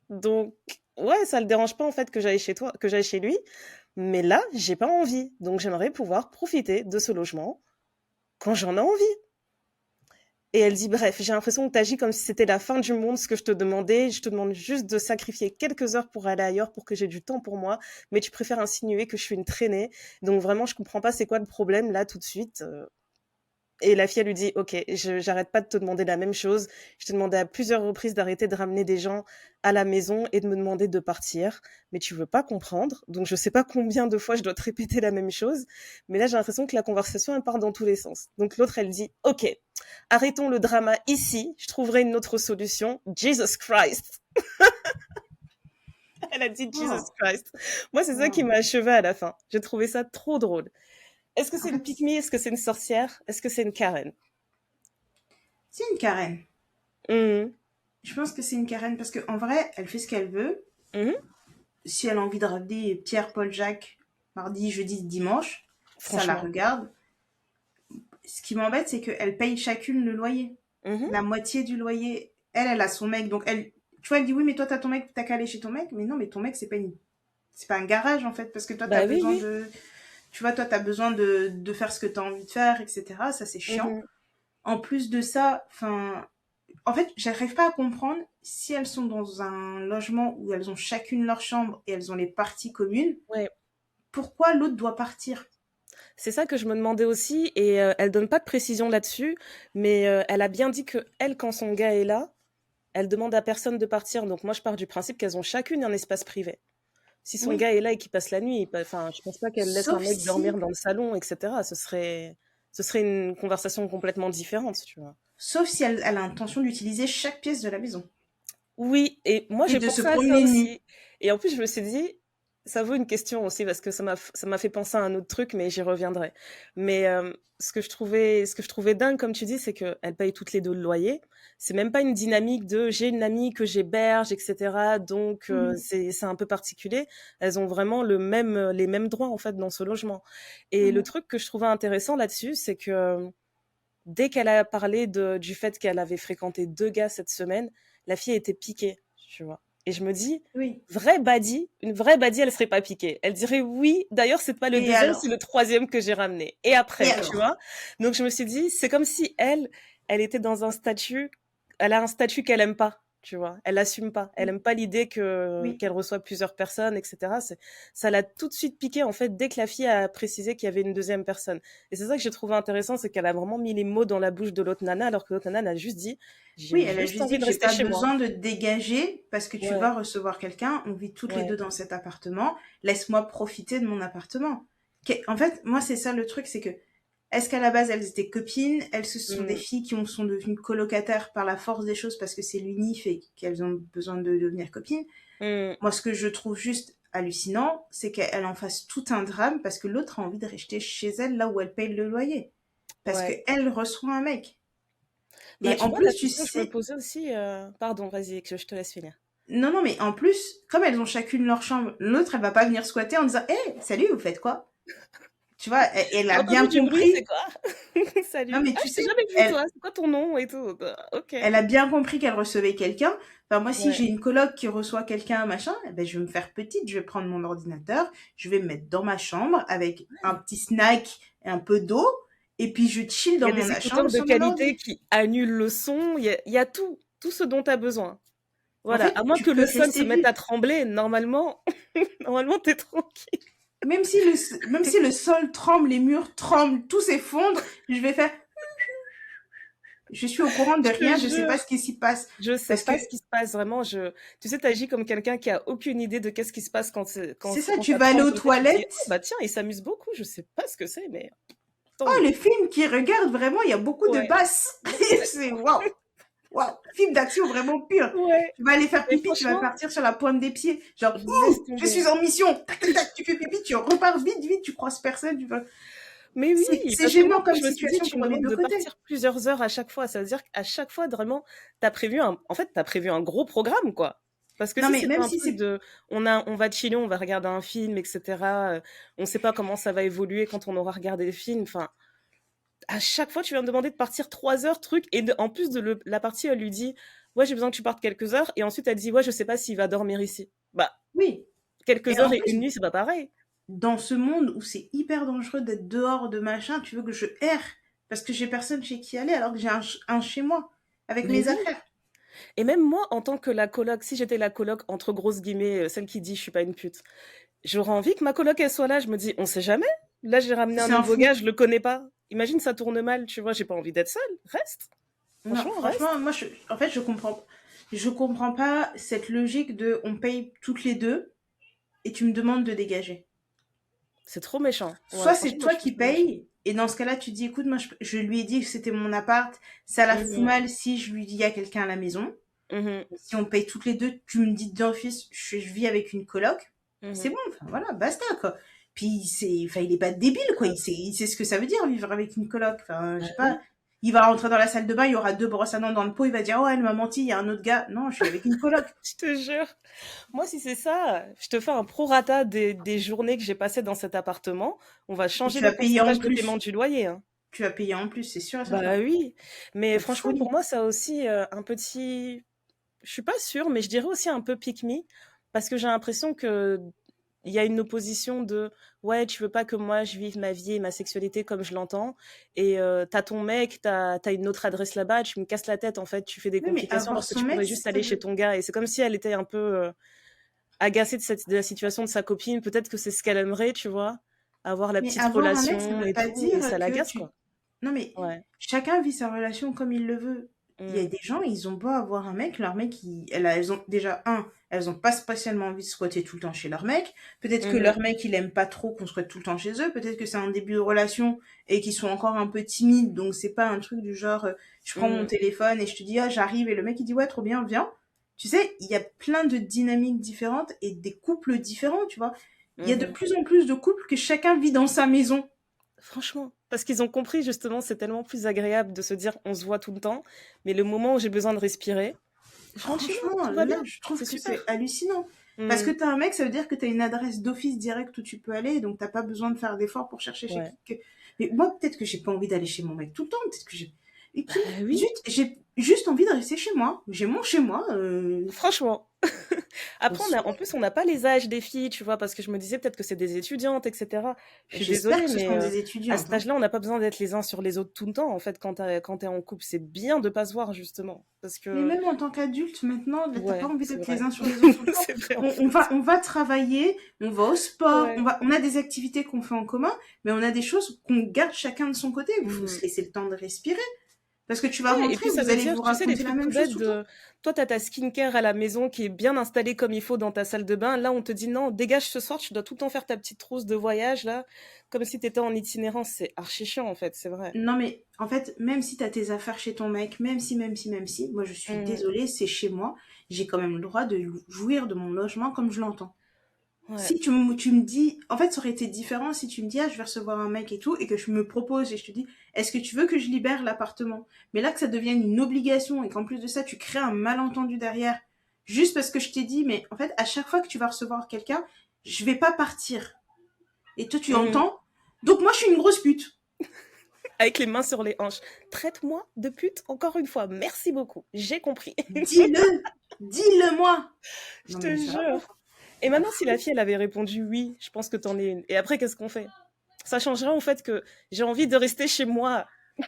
Donc, ouais, ça le dérange pas en fait que j'aille chez toi, que j'aille chez lui. Mais là, j'ai pas envie. Donc, j'aimerais pouvoir profiter de ce logement quand j'en ai envie. Et elle dit, bref, j'ai l'impression que tu agis comme si c'était la fin du monde, ce que je te demandais. Je te demande juste de sacrifier quelques heures pour aller ailleurs, pour que j'ai du temps pour moi. Mais tu préfères insinuer que je suis une traînée. Donc vraiment, je comprends pas c'est quoi le problème là tout de suite. Et la fille, elle lui dit, OK, j'arrête pas de te demander la même chose. Je t'ai demandé à plusieurs reprises d'arrêter de ramener des gens à la maison et de me demander de partir. Mais tu veux pas comprendre. Donc, je sais pas combien de fois je dois te répéter la même chose. Mais là, j'ai l'impression que la conversation, elle part dans tous les sens. Donc, l'autre, elle dit, OK, arrêtons le drama ici. Je trouverai une autre solution. Jesus Christ. Elle a dit Jesus Oh, Christ. Moi, c'est ça qui wow. m'a achevé à la fin. J'ai trouvé ça trop drôle. Est-ce que En c'est une fait, pick-me? Est-ce que c'est une sorcière? Est-ce que c'est une Karen? c'est une Karen. Mhm. Je pense que c'est une Karen parce qu'en vrai, elle fait ce qu'elle veut. Mhm. Si elle a envie de ramener Pierre, Paul, Jacques, mardi, jeudi, dimanche, ça la Franchement. regarde. Ce qui m'embête, c'est qu'elles payent chacune le loyer. Mhm. La moitié du loyer, elle a son mec. Donc, elle, tu vois, elle dit oui, mais toi, t'as ton mec, t'as qu'à aller chez ton mec. Mais non, mais ton mec, c'est pas un garage, en fait, parce que toi, t'as Bah oui, besoin oui. de, tu vois, toi, t'as besoin de faire ce que t'as envie de faire, etc. Ça, c'est chiant. Mhm. En plus de ça, enfin, en fait, j'arrive pas à comprendre si elles sont dans un logement où elles ont chacune leur chambre et elles ont les parties communes, Ouais. pourquoi l'autre doit partir? C'est ça que je me demandais aussi et elle donne pas de précision là-dessus, mais elle a bien dit que elle, quand son gars est là, elle demande à personne de partir. Donc moi, je pars du principe qu'elles ont chacune un espace privé. Si son Oui, gars est là et qu'il passe la nuit, enfin, je pense pas qu'elle laisse un sauf mec dormir si, dans le salon, etc. Ce serait une conversation complètement différente, tu vois. sauf si elle a l'intention d'utiliser chaque pièce de la maison Oui, et moi et j'ai de se pensé à ça promener nue. aussi. Et en plus, je me suis dit, ça vaut une question aussi parce que ça m'a fait penser à un autre truc, mais j'y reviendrai. Mais ce que je trouvais dingue, comme tu dis, c'est qu'elles payent toutes les deux le loyer. C'est même pas une dynamique de j'ai une amie que j'héberge, etc. Donc Mhm, c'est un peu particulier. Elles ont vraiment les mêmes droits en fait dans ce logement. Et le mhm. truc que je trouvais intéressant là-dessus, c'est que dès qu'elle a parlé du fait qu'elle avait fréquenté deux gars cette semaine, la fille était piquée, tu vois. Et je me dis, Oui. une vraie badie, elle serait pas piquée. Elle dirait oui, d'ailleurs, c'est pas le Et deuxième, c'est alors? le troisième que j'ai ramené. Et Et après, tu alors? vois. Donc je me suis dit, c'est comme si elle était dans un statut, elle a un statut qu'elle aime pas. Tu vois, elle assume pas. Elle Oui. aime pas l'idée Oui. qu'elle reçoit plusieurs personnes, etc. Ça l'a tout de suite piqué en fait dès que la fille a précisé qu'il y avait une deuxième personne. Et c'est ça que j'ai trouvé intéressant, c'est qu'elle a vraiment mis les mots dans la bouche de l'autre nana, alors que l'autre nana a juste dit, Oui, j'ai elle a juste juste dit envie que de j'ai rester pas chez moi. besoin de te dégager parce que tu Ouais, vas recevoir quelqu'un. On vit toutes les ouais. deux dans cet appartement. Laisse-moi profiter de mon appartement. En fait, moi, c'est ça le truc, c'est que est-ce qu'à la base elles étaient copines? Elles ce sont des Mm, filles qui sont devenues colocataires par la force des choses parce que c'est l'unif et qu'elles ont besoin de devenir copines. mm, Moi, ce que je trouve juste hallucinant, c'est qu'elle en fasse tout un drame parce que l'autre a envie de rester chez elle là où elle paye le loyer. Parce ouais. qu'elle reçoit un mec. Bah, Et tu en vois, la plus, tu question que je me sais, posais aussi, pardon, vas-y, que je te laisse finir. non, non, mais en plus, comme elles ont chacune leur chambre, l'autre, elle va pas venir squatter en disant, hé, salut, vous faites quoi? Tu vois, elle J'ai a entendu bien du bruit, c'est compris. quoi? Non, Salut. mais Ah, tu je t'ai sais, jamais vu, toi, c'est quoi ton nom et tout. Ok. elle a bien compris qu'elle recevait quelqu'un. Enfin, moi, si Ouais. j'ai une coloc qui reçoit quelqu'un, machin, eh ben, je vais me faire petite, je vais prendre mon ordinateur, je vais me mettre dans ma chambre avec un petit snack et un peu d'eau, et puis je chill Il y dans a des mon chambre écouteurs de sur mon qualité ordi. qui annulent le son. Il y a tout ce dont tu as besoin. En Voilà. À fait, moins tu que peux le sol se rester mette à vide. trembler, normalement, normalement, t'es tranquille. Même si le sol tremble, les murs tremblent, tout s'effondre, je vais faire, je suis au courant de Je te rien, je sais pas jure. ce qui s'y passe. Je sais Parce que pas ce qui se passe vraiment. Tu sais, t'agis comme quelqu'un qui a aucune idée de qu'est-ce qui se passe quand, c'est ça, quand tu ça vas aller tremble aux comme ça. Tu te dis, oh toilettes, bah tiens, il s'amuse beaucoup. Je sais pas ce que c'est, mais. tant Oh, mieux. les films qui regardent, vraiment, il y a beaucoup de Ouais, basses. C'est waouh, waouh. Film d'action vraiment pur. ouais. Tu vas aller faire Mais pipi, tu vas franchement, partir sur la pointe des pieds. Genre, laisse je tomber. suis en mission. Tac, tac, tac, tu fais pipi, tu repars vite, vite, tu croises personne. Mais oui, C'est parce que moi, gênant comme je me suis dit, situation tu me pour les demandes deux de côtés. partir plusieurs heures à chaque fois. Ça veut dire qu'à chaque fois, vraiment, en fait, t'as prévu un gros programme, quoi. Parce que Non, si mais c'était même un si truc c'est... de, on va chiller, on va regarder un film, etc. On sait pas comment ça va évoluer quand on aura regardé le film. Enfin, à chaque fois, tu viens me demander de partir 3 heures, truc. Et en plus de la partie, elle lui dit, ouais, j'ai besoin que tu partes quelques heures. Et ensuite, elle dit, ouais, je sais pas s'il va dormir ici. Bah, Oui. quelques Et heures en et une plus, nuit, c'est pas pareil. dans ce monde où c'est hyper dangereux d'être dehors de machin, tu veux que je erre parce que j'ai personne chez qui aller alors que j'ai un chez moi avec Mais mes oui. affaires. Et même moi, en tant que la coloc, si j'étais la coloc, entre grosses guillemets, celle qui dit je suis pas une pute, j'aurais envie que ma coloc, elle soit là. Je me dis, on sait jamais. Là, j'ai ramené un C'est un nouveau fou. gars, je le connais pas. Imagine, ça tourne mal, tu vois, j'ai pas envie d'être seule. Reste. Non, Franchement, franchement, reste. moi, en fait, je comprends pas cette logique de on paye toutes les deux et tu me demandes de dégager. C'est trop méchant. Ouais, Soit c'est franchement, moi, toi je trouve qui ça méchant. payes et dans ce cas-là, tu dis écoute, moi, je lui ai dit que c'était mon appart, ça la fout Mhm, mal si je lui dis il y a quelqu'un à la maison. mhm, Si on paye toutes les deux, tu me dis d'office, je vis avec une coloc, c'est mhm. bon, enfin voilà, basta quoi. Puis enfin, il est pas débile quoi, il sait ce que ça veut dire vivre avec une coloc. Enfin, je Bah sais oui, pas, il va rentrer dans la salle de bain, il y aura deux brosses à dents dans le pot, il va dire oh elle m'a menti, il y a un autre gars. Non, je suis avec une coloc. je te jure. Moi, si c'est ça, je te fais un prorata des journées que j'ai passées dans cet appartement. On va Et changer tu le vas payer en pourcentage de paiement plus. du loyer, hein. Tu vas payer en plus, c'est sûr et Bah certain. oui. Mais De franchement, pour folie. moi, ça a aussi un petit. Je suis pas sûre, mais je dirais aussi un peu pick me, parce que j'ai l'impression que il y a une opposition de ouais, tu veux pas que moi je vive ma vie et ma sexualité comme je l'entends, et t'as ton mec, t'as une autre adresse là-bas, tu me casses la tête en fait, tu fais des Oui, mais complications avoir alors que son tu mec, pourrais juste aller chez ton gars, et c'est comme si elle était un peu agacée de la situation de sa copine, peut-être que c'est ce qu'elle aimerait, tu vois, avoir la mais petite avoir un mec, ça relation veut et pas tout, et ça dire que l'agace tu... quoi. Non, mais Ouais. chacun vit sa relation comme il le veut. Il y a Mm. des gens, ils ont beau avoir un mec, leur mec, elles ont déjà, elles ont pas spécialement envie de squatter tout le temps chez leur mec. Peut-être que Mhm. leur mec, il aime pas trop qu'on squatte tout le temps chez eux. Peut-être que c'est un début de relation et qu'ils sont encore un peu timides. Donc, c'est pas un truc du genre, je prends mon Mhm. téléphone et je te dis, ah, j'arrive. Et le mec, il dit, ouais, trop bien, viens. Tu sais, il y a plein de dynamiques différentes et des couples différents, tu vois. Il y a de Mhm. plus en plus de couples que chacun vit dans sa maison. Franchement, parce qu'ils ont compris justement, c'est tellement plus agréable de se dire on se voit tout le temps, mais le moment où j'ai besoin de respirer, je rentre chez moi, Franchement, tout va là, bien, je trouve c'est que c'est super. hallucinant. Parce que Mm, t'as un mec, ça veut dire que t'as une adresse d'office direct où tu peux aller, donc t'as pas besoin de faire d'efforts pour chercher chez ouais. qui que... Mais moi, peut-être que j'ai pas envie d'aller chez mon mec tout le temps, peut-être que j'ai... Et Bah qui... oui, J'ai juste envie de rester chez moi. J'ai mon chez moi. franchement. On Après, se en plus, on n'a pas les âges des filles, tu vois, parce que je me disais peut-être que c'est des étudiantes, etc. Je suis J'espère désolée, que ce mais sont des à étudiantes, cet hein. âge-là, on n'a pas besoin d'être les uns sur les autres tout le temps. En fait, quand t'es en couple, c'est bien de pas se voir, justement. Parce Mais que, même en tant qu'adulte, maintenant, t'as pas ouais, envie c'est d'être les vrai. uns sur les autres tout le temps. C'est vrai, en fait. On va travailler, on va au sport, Ouais. on a des activités qu'on fait en commun, mais on a des choses qu'on garde chacun de son côté. Il faut se Mm. laisser le temps de respirer. Parce que tu vas Ouais, et rentrer, puis ça vous veut allez dire, vous tu sais, des raconter la trucs même tout chose bêtes tout le temps. de... Toi, t'as ta skincare à la maison qui est bien installée comme il faut dans ta salle de bain. Là, on te dit non, dégage ce soir, tu dois tout le temps faire ta petite trousse de voyage, là, comme si t'étais en itinérance. C'est archi chiant, en fait, c'est vrai. Non, mais en fait, même si t'as tes affaires chez ton mec, même si, moi je suis Mhm. désolée, c'est chez moi, j'ai quand même le droit de jouir de mon logement comme je l'entends. Ouais. Si tu me dis, en fait, ça aurait été différent si tu me dis, ah, je vais recevoir un mec et tout, et que je me propose et je te dis, est-ce que tu veux que je libère l'appartement? Mais là, que ça devienne une obligation et qu'en plus de ça, tu crées un malentendu derrière, juste parce que je t'ai dit, mais en fait, à chaque fois que tu vas recevoir quelqu'un, je vais pas partir. Et toi, tu Mhm. entends, donc moi, je suis une grosse pute. Avec les mains sur les hanches. Traite-moi de pute encore une fois. Merci beaucoup. J'ai compris. Dis-le, dis-le moi. Je Non, te mais ça va pas. jure. Et La maintenant, si la folie. fille, elle avait répondu oui, je pense que t'en es une. Et après, qu'est-ce qu'on fait? Ça changerait en fait que j'ai envie de rester chez moi.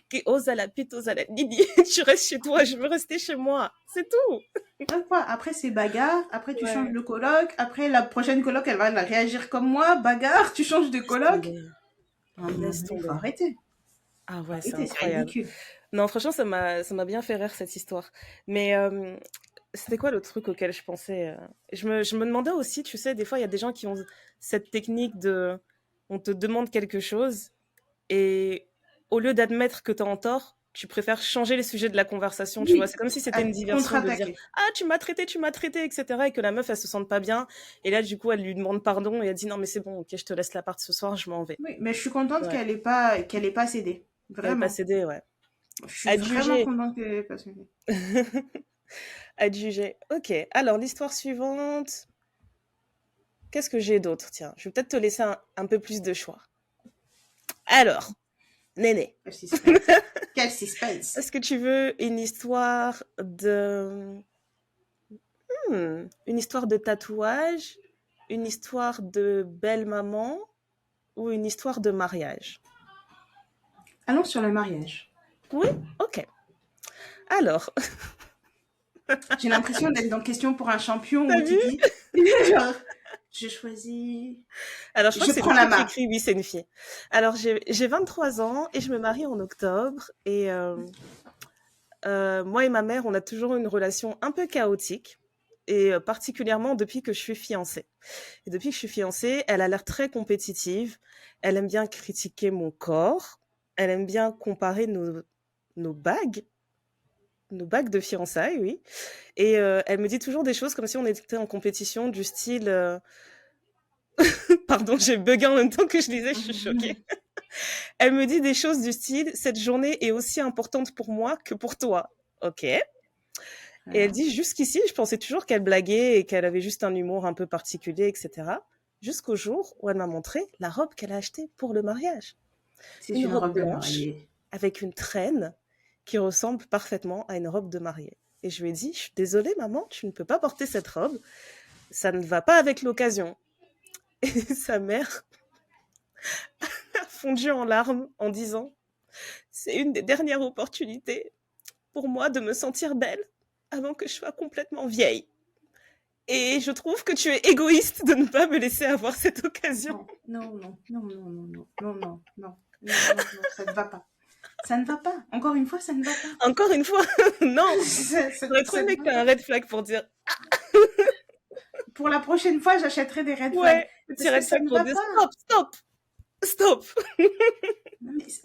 Qui ose à la pute, ose à la nini. Tu restes chez toi, je veux rester chez moi. C'est tout. Donc, quoi, après, c'est bagarre. Après, tu changes Ouais. de coloc. Après, la prochaine coloc, elle va réagir comme moi. Bagarre, tu changes de Laisse coloc. tomber. À un moment Laisse donné, faut tomber. arrêter. Ah Faut ouais, c'est arrêter, c'est incroyable. ridicule. Non, franchement, ça m'a bien fait rire cette histoire. Mais c'était quoi le truc auquel je pensais je me demandais aussi, tu sais, des fois, il y a des gens qui ont cette technique de, on te demande quelque chose et au lieu d'admettre que tu as en tort, tu préfères changer les sujets de la conversation, tu vois. Oui, C'est comme si c'était à une diversion de dire contre-attaquer. ah tu m'as traité, etc. Et que la meuf elle se sente pas bien. Et là du coup elle lui demande pardon et elle dit non mais c'est bon, ok je te laisse l'appart ce soir, je m'en vais. Oui, mais je suis contente Ouais. qu'elle ait pas cédé. Elle est pas Vraiment. cédée, ouais. Je suis À te vraiment juger. contente qu'elle ait pas cédé. À te juger. Ok. Alors l'histoire suivante. Qu'est-ce que j'ai d'autre? Tiens, je vais peut-être te laisser un peu plus de choix. Alors, Néné, Quel suspense. Quel suspense. est-ce que tu veux une histoire de... une histoire de tatouage, une histoire de belle maman ou une histoire de mariage? Allons sur le mariage. Oui? Ok. Alors, J'ai l'impression d'être dans Question pour un champion t'as où tu vu? dis, genre, je choisis, Alors, je crois je que c'est une prends la fille qui main. écrit, oui, c'est une fille. Alors, j'ai 23 ans et je me marie en octobre. Et moi et ma mère, on a toujours une relation un peu chaotique. Et particulièrement depuis que je suis fiancée. Et depuis que je suis fiancée, elle a l'air très compétitive. Elle aime bien critiquer mon corps. Elle aime bien comparer nos bagues, nos bagues de fiançailles, oui. Et elle me dit toujours des choses comme si on était en compétition du style... Pardon, j'ai bugué en même temps que je disais, je suis choquée. Elle me dit des choses du style, cette journée est aussi importante pour moi que pour toi. Ok. Et elle Voilà. dit, jusqu'ici, je pensais toujours qu'elle blaguait et qu'elle avait juste un humour un peu particulier, etc. Jusqu'au jour où elle m'a montré la robe qu'elle a achetée pour le mariage. C'est Une une robe robe de blanche mariée. avec une traîne qui ressemble parfaitement à une robe de mariée. Et je lui ai dit, je suis désolée maman, tu ne peux pas porter cette robe, ça ne va pas avec l'occasion. Et sa mère a fondu en larmes en disant, c'est une des dernières opportunités pour moi de me sentir belle avant que je sois complètement vieille. Et je trouve que tu es égoïste de ne pas me laisser avoir cette occasion. Non, non, non, non, non, non, non, non, non, non, non, non, non, ça ne va pas. Ça ne va pas. Encore une fois, ça ne va pas. Encore une fois, non. J'aurais trop Ça ne aimé que va tu aies pas. un red flag pour dire Pour la prochaine fois, j'achèterai des red flags. ouais, petit Parce que red ça flag ne pour va dire pas. stop, stop, stop.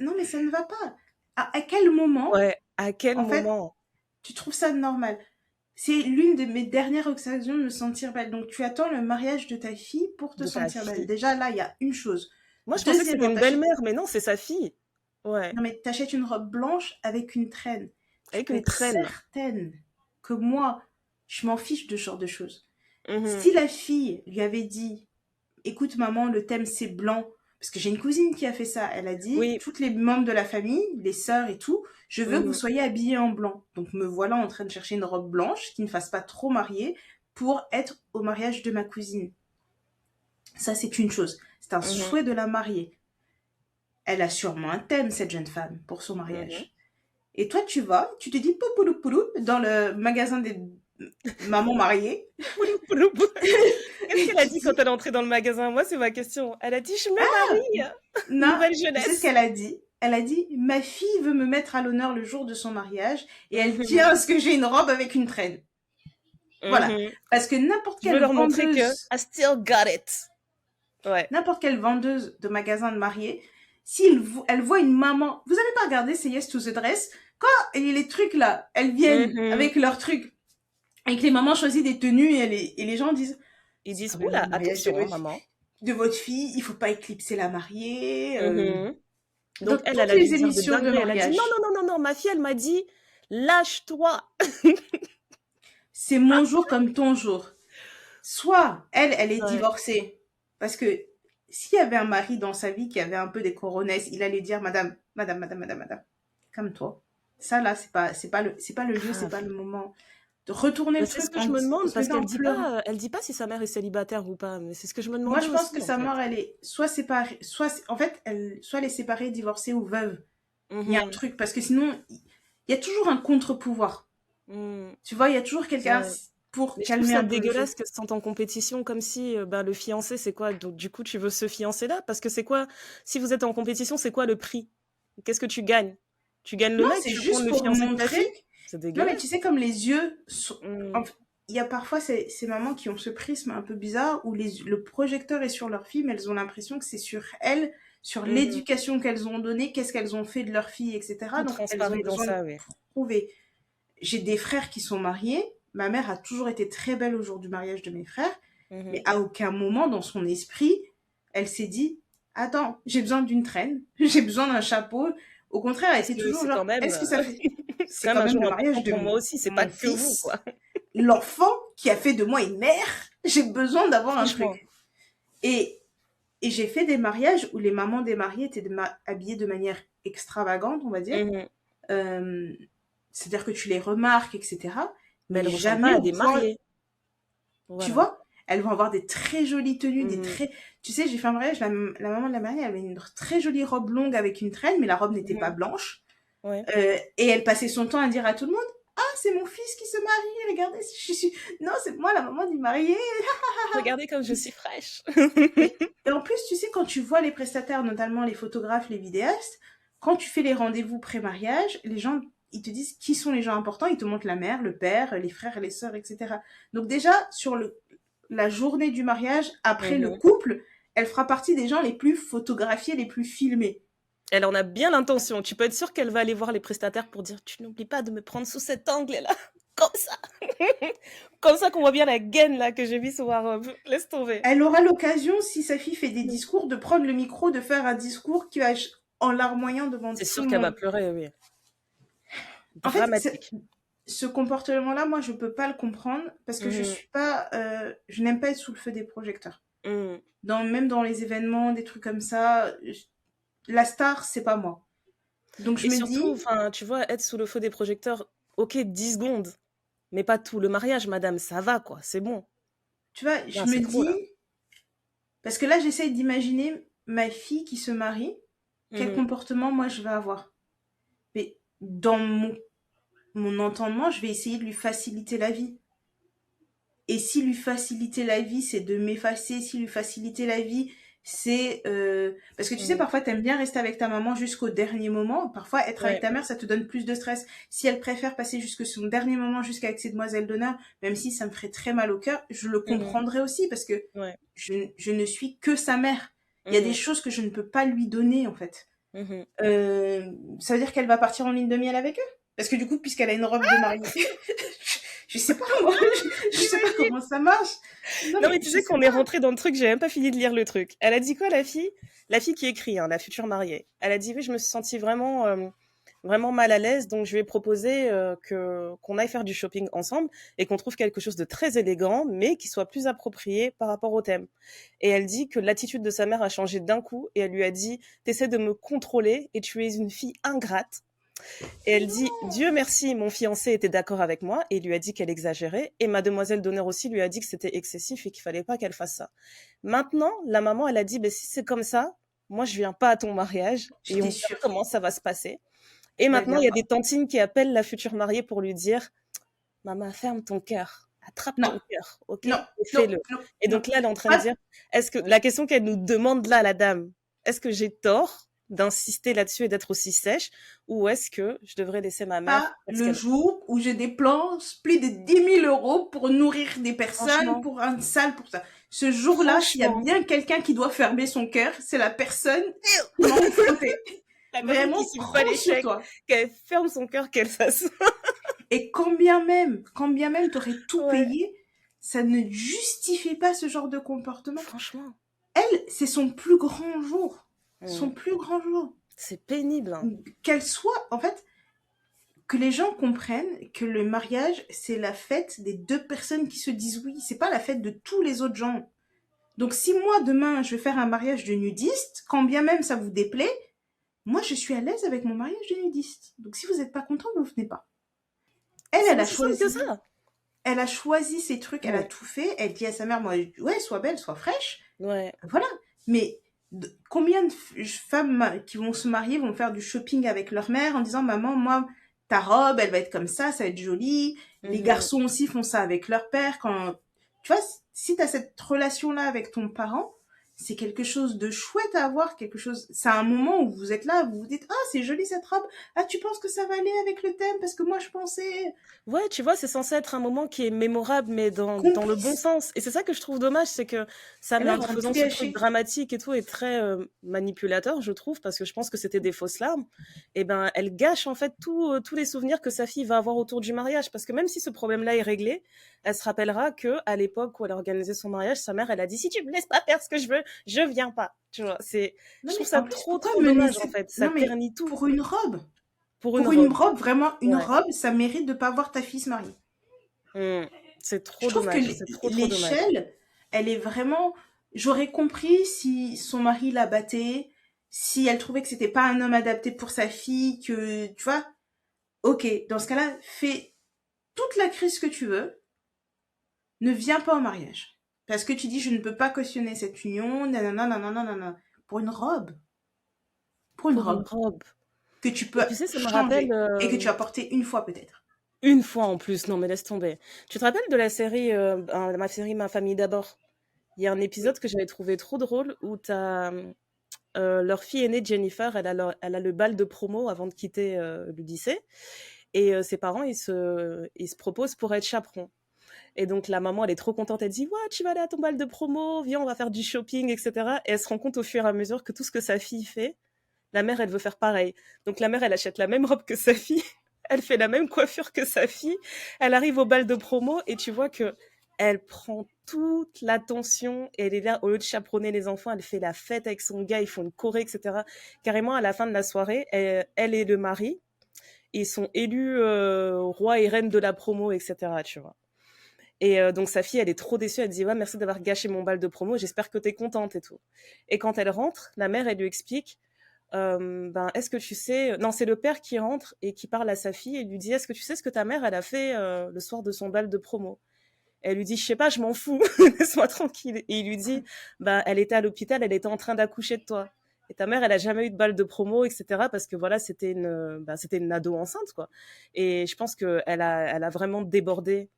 Non, mais ça ne va pas. À quel moment, Ouais, à quel en fait, moment tu trouves ça normal? C'est l'une de mes dernières occasions de me sentir belle. Donc, tu attends le mariage de ta fille pour te de ta sentir belle. fille? Déjà, là, il y a une chose. Moi, je pensais que c'était Deuxièmement, une belle-mère, mais non, c'est sa fille. Ouais, non, mais t'achètes une robe blanche avec une traîne. Tu avec peux une être traîne. certaine que moi, je m'en fiche de ce genre de choses. Mhm. Si la fille lui avait dit, écoute maman, le thème c'est blanc, parce que j'ai une cousine qui a fait ça, elle a dit, Oui. toutes les membres de la famille, les sœurs et tout, je veux que vous Mhm. soyez habillés en blanc. Donc me voilà en train de chercher une robe blanche qui ne fasse pas trop mariée pour être au mariage de ma cousine. Ça c'est une chose. C'est un Mhm. souhait de la mariée. Elle a sûrement un thème, cette jeune femme, pour son Mhm. mariage. Et toi, tu vas, tu te dis poupoulou poulou dans le magasin des mamans mariées. Poulou, poulou, poulou. Qu'est-ce Et qu'elle a tu dit quand dis, elle est entrée dans le magasin? Moi, c'est ma question. Elle a dit, je me marie. non, Nouvelle tu sais ce jeunesse. qu'elle a dit? Elle a dit, ma fille veut me mettre à l'honneur le jour de son mariage et elle tient Mhm. à ce que j'ai une robe avec une traîne. Voilà. Mhm. Parce que Je veux leur montrer que I still got it. Ouais. n'importe quelle vendeuse de magasin de mariés, si elle voit une maman, vous avez pas regardé C'est Yes to the Dress? Quand les trucs là, elles viennent Mhm. avec leurs trucs, et que les mamans choisissent des tenues et les gens disent, Ils c'est disent, quand même le oula, mariage attention, hein, maman. de votre fille, il faut pas éclipser la mariée. Mhm. Dans Donc, elle toutes a dû les dire des émissions de dingueries. Elle a dit, non, mariage, non, non, non, non, ma fille, elle m'a dit, lâche-toi. c'est mon jour comme ton jour. Soit elle est Ouais. divorcée, parce que s'il y avait un mari dans sa vie qui avait un peu des coronesses, il allait dire madame, madame, madame, madame, madame, calme-toi. Ça là, c'est pas le lieu, c'est pas Grave. le moment de retourner Bah, le c'est ce truc que je me en demande, se parce mettant qu'elle en dit pleurant. pas, elle dit pas si sa mère est célibataire ou pas, mais c'est ce que je me Moi, demandais je pense que aussi, en sa fait. mort, elle est soit séparée, en fait, soit elle est séparée, divorcée ou veuve. Il y a un Mhm. truc, parce que sinon, il y a toujours un contre-pouvoir. Mhm. Tu vois, il y a toujours quelqu'un Ouais. pour Mais je trouve calmer ça un peu le dégueulasse jeu. que se sentent en compétition comme si ben, le fiancé, c'est quoi? Donc, du coup, tu veux ce fiancé-là? Parce que c'est quoi? Si vous êtes en compétition, c'est quoi le prix? Qu'est-ce que tu gagnes? Tu gagnes le Non, mec, c'est tu veux prendre juste le pour fiancé de ta montrer. fille? C'est Non, mais tu dégueulasse. sais, comme les yeux. Hmm. Il y a parfois ces mamans qui ont ce prisme un peu bizarre où le projecteur est sur leur fille, mais elles ont l'impression que c'est sur elles, sur Mhm. l'éducation qu'elles ont donnée, qu'est-ce qu'elles ont fait de leur fille, etc. Tout Donc, elles ont transparaît dans besoin de ça, oui. prouver. J'ai des frères qui sont mariés. Ma mère a toujours été très belle au jour du mariage de mes frères, mais Mhm. à aucun moment dans son esprit, elle s'est dit, attends, j'ai besoin d'une traîne, j'ai besoin d'un chapeau. Au contraire, elle Parce était que toujours c'est quand genre, même, est-ce que ça fait... c'est C'est quand même quand un même jour le important mariage de pour moi aussi. C'est pas mon que vous, fils, quoi. l'enfant qui a fait de moi une mère. J'ai besoin d'avoir un Franchement. truc. Et, et j'ai fait des mariages où les mamans des mariés étaient habillées de manière extravagante, on va dire. Mhm. Euh, C'est-à-dire que tu les remarques, etc. Mais elles Mais ressemblent jamais pas à au des point, mariés. tu Voilà. vois, elles vont avoir des très jolies tenues, des Mhm. très... Tu sais, j'ai fait un mariage, la maman de la mariée avait une très jolie robe longue avec une traîne, mais la robe n'était pas Mhm. blanche. Ouais. Et elle passait son temps à dire à tout le monde, ah, c'est mon fils qui se marie, regardez, je suis... Non, c'est moi la maman du marié. Regardez comme je suis fraîche. Et en plus, tu sais, quand tu vois les prestataires, notamment les photographes, les vidéastes, quand tu fais les rendez-vous pré-mariage, les gens, ils te disent qui sont les gens importants, ils te montrent la mère, le père, les frères, les sœurs, etc. Donc déjà, sur la journée du mariage, après le Mhm. couple, elle fera partie des gens les plus photographiés, les plus filmés. Elle en a bien l'intention. Tu peux être sûr qu'elle va aller voir les prestataires pour dire tu n'oublies pas de me prendre sous cet angle-là. Comme ça. Comme ça qu'on voit bien la gaine là que j'ai mis sur ma robe. Laisse tomber. Elle aura l'occasion, si sa fille fait des discours, de prendre le micro, de faire un discours qui va être en larmoyant devant C'est tout sûr le qu'elle va monde. pleurer, oui. En fait, Dramatique. ce comportement-là, moi, je peux pas le comprendre parce que je Mhm. suis pas, je n'aime pas être sous le feu des projecteurs. Mhm. Même dans les événements, des trucs comme ça, la star, c'est pas moi. Donc je Et me surtout, dis, enfin, tu vois, être sous le feu des projecteurs, ok, 10 secondes, mais pas tout le mariage, madame, ça va, quoi, c'est bon. tu vois, Là, je me c'est trop, dis, là. parce que là, j'essaye d'imaginer ma fille qui se marie, quel Mhm. comportement moi je vais avoir. Mais dans mon entendement, je vais essayer de lui faciliter la vie. Et si lui faciliter la vie, c'est de m'effacer, si lui faciliter la vie, c'est... Parce que tu sais, Mhm. parfois, t'aimes bien rester avec ta maman jusqu'au dernier moment. Parfois, être avec Ouais. ta mère, ça te donne plus de stress. Si elle préfère passer jusque son dernier moment jusqu'avec ses demoiselles d'honneur, même si ça me ferait très mal au cœur, je le Mhm. comprendrais aussi parce que Ouais. je ne suis que sa mère. Il y a des Mhm. choses que je ne peux pas lui donner, en fait. Mhm. Ça veut dire qu'elle va partir en ligne de miel avec eux? Parce que du coup, puisqu'elle a une robe de mariée, je sais pas moi, je sais pas J'imagine. comment ça marche. Non Non, mais mais tu je sais sais qu'on est pas. rentré dans le truc, j'ai même pas fini de lire le truc. Elle a dit quoi, la fille? La fille qui écrit, hein, la future mariée. Elle a dit, oui, je me suis sentie vraiment, vraiment mal à l'aise, donc je lui ai proposé qu'on aille faire du shopping ensemble et qu'on trouve quelque chose de très élégant, mais qui soit plus approprié par rapport au thème. Et elle dit que l'attitude de sa mère a changé d'un coup et elle lui a dit, t'essaies de me contrôler et tu es une fille ingrate. Et elle dit, Dieu merci, mon fiancé était d'accord avec moi et lui a dit qu'elle exagérait. Et ma demoiselle d'honneur aussi lui a dit que c'était excessif et qu'il fallait pas qu'elle fasse ça. Maintenant, la maman, elle a dit, ben, si c'est comme ça, moi, je viens pas à ton mariage et on J'étais verra sûre. comment ça va se passer. Et Elle maintenant, vient il y a pas. des tantines qui appellent la future mariée pour lui dire, maman, ferme ton cœur. Attrape Non, ton cœur, ok? non, Et non, fais-le. non, Et non. donc là, elle est en train de Pas, dire, est-ce que, la question qu'elle nous demande là, la dame, est-ce que j'ai tort d'insister là-dessus et d'être aussi sèche, ou est-ce que je devrais laisser ma mère pas faire ce le qu'elle... jour où j'ai des plans plus de 10 000 € pour nourrir des personnes, Franchement, pour une salle, pour ça. Ce jour-là, s'il y a franchement, bien quelqu'un qui doit fermer son cœur, c'est la personne qui m'a emprunté. la personne qui Vraiment, signe pas prends sur l'échec, toi. qu'elle ferme son cœur, qu'elle fasse. Et quand bien même t'aurais tout Ouais, payé, ça ne justifie pas ce genre de comportement. franchement. Elle, c'est son plus grand jour. Son Mm. plus grand jour. C'est pénible, hein. Qu'elle soit, en fait, que les gens comprennent que le mariage, c'est la fête des deux personnes qui se disent oui. C'est pas la fête de tous les autres gens. Donc si moi, demain, je vais faire un mariage de nudiste, quand bien même ça vous déplaît, moi, je suis à l'aise avec mon mariage de nudiste. Donc si vous n'êtes pas content, vous venez pas. Elle, C'est elle a aussi simple que choisi. ça. Elle a choisi ses trucs, elle a Mm. tout fait. Elle dit à sa mère, moi, ouais, sois belle, sois fraîche. Ouais. Voilà. Mais combien de femmes qui vont se marier vont faire du shopping avec leur mère en disant, maman, moi, ta robe, elle va être comme ça va être joli. Les Mhm. garçons aussi font ça avec leur père. Quand, tu vois, si tu as cette relation-là avec ton parent, c'est quelque chose de chouette à avoir, quelque chose, c'est un moment où vous êtes là, vous vous dites, ah, c'est joli cette robe, ah, tu penses que ça va aller avec le thème, parce que moi je pensais, Ouais, tu vois, c'est censé être un moment qui est mémorable, mais dans le bon complice. sens. Et c'est ça que je trouve dommage, c'est que sa Elle est en mère, en train de tout faisant ce truc gâcher. dramatique et tout, est très manipulateur, je trouve, parce que je pense que c'était des fausses larmes. Et ben, elle gâche en fait tous les souvenirs que sa fille va avoir autour du mariage, parce que même si ce problème-là est réglé, elle se rappellera que à l'époque où elle a organisé son mariage, sa mère, elle a dit si tu me laisses pas faire ce que je veux, je viens pas. Tu vois, Non je trouve mais ça en plus, trop pourquoi trop mener dommage en cette... fait. Ça Non mais ternit tout pour une robe, pour une pour une robe. robe, vraiment une Ouais. robe, ça mérite de pas voir ta fille se marier. Mm. C'est Je trop trouve que dommage. C'est trop trop dommage. l'échelle, elle est vraiment... J'aurais compris si son mari la battait, si elle trouvait que c'était pas un homme adapté pour sa fille, que, tu vois, ok, dans ce cas-là, fais toute la crise que tu veux, ne viens pas au mariage. Parce que tu dis, je ne peux pas cautionner cette union, nanana, nanana, nanana. Pour une robe. Pour une Pour une robe. robe. Que tu Et peux tu sais, ça me rappelle changer. Et que tu as porté une fois peut-être. une fois en plus. Non, mais laisse tomber. Tu te rappelles de la série, ma série Ma famille d'abord? Il y a un Oui. épisode que j'avais trouvé trop drôle où t'as leur fille aînée Jennifer, elle a le bal de promo avant de quitter le lycée. Et ses parents, ils se proposent pour être chaperons. Et donc la maman, elle est trop contente. Elle dit, ouais, tu vas aller à ton bal de promo, viens, on va faire du shopping, etc. Et elle se rend compte au fur et à mesure que tout ce que sa fille fait, la mère, elle veut faire pareil. Donc la mère, elle achète la même robe que sa fille, elle fait la même coiffure que sa fille, elle arrive au bal de promo et tu vois que elle prend toute l'attention et elle est là, au lieu de chaperonner les enfants, elle fait la fête avec son gars, ils font une choré, etc. Carrément, à la fin de la soirée, elle et le mari, ils sont élus roi et reine de la promo, etc. Tu vois. Et donc sa fille, elle est trop déçue. Elle dit ouais, merci d'avoir gâché mon bal de promo. J'espère que t'es contente et tout. Et quand elle rentre, la mère, elle lui explique ben, est-ce que tu sais... Non, c'est le père qui rentre et qui parle à sa fille et lui dit, est-ce que tu sais ce que ta mère, elle a fait le soir de son bal de promo? Elle lui dit, je sais pas, je m'en fous, laisse-moi tranquille. Et il lui dit, ben, elle était à l'hôpital, elle était en train d'accoucher de toi. Et ta mère, elle a jamais eu de bal de promo, etc. Parce que voilà, c'était une ado enceinte, quoi. Et je pense que elle a vraiment débordé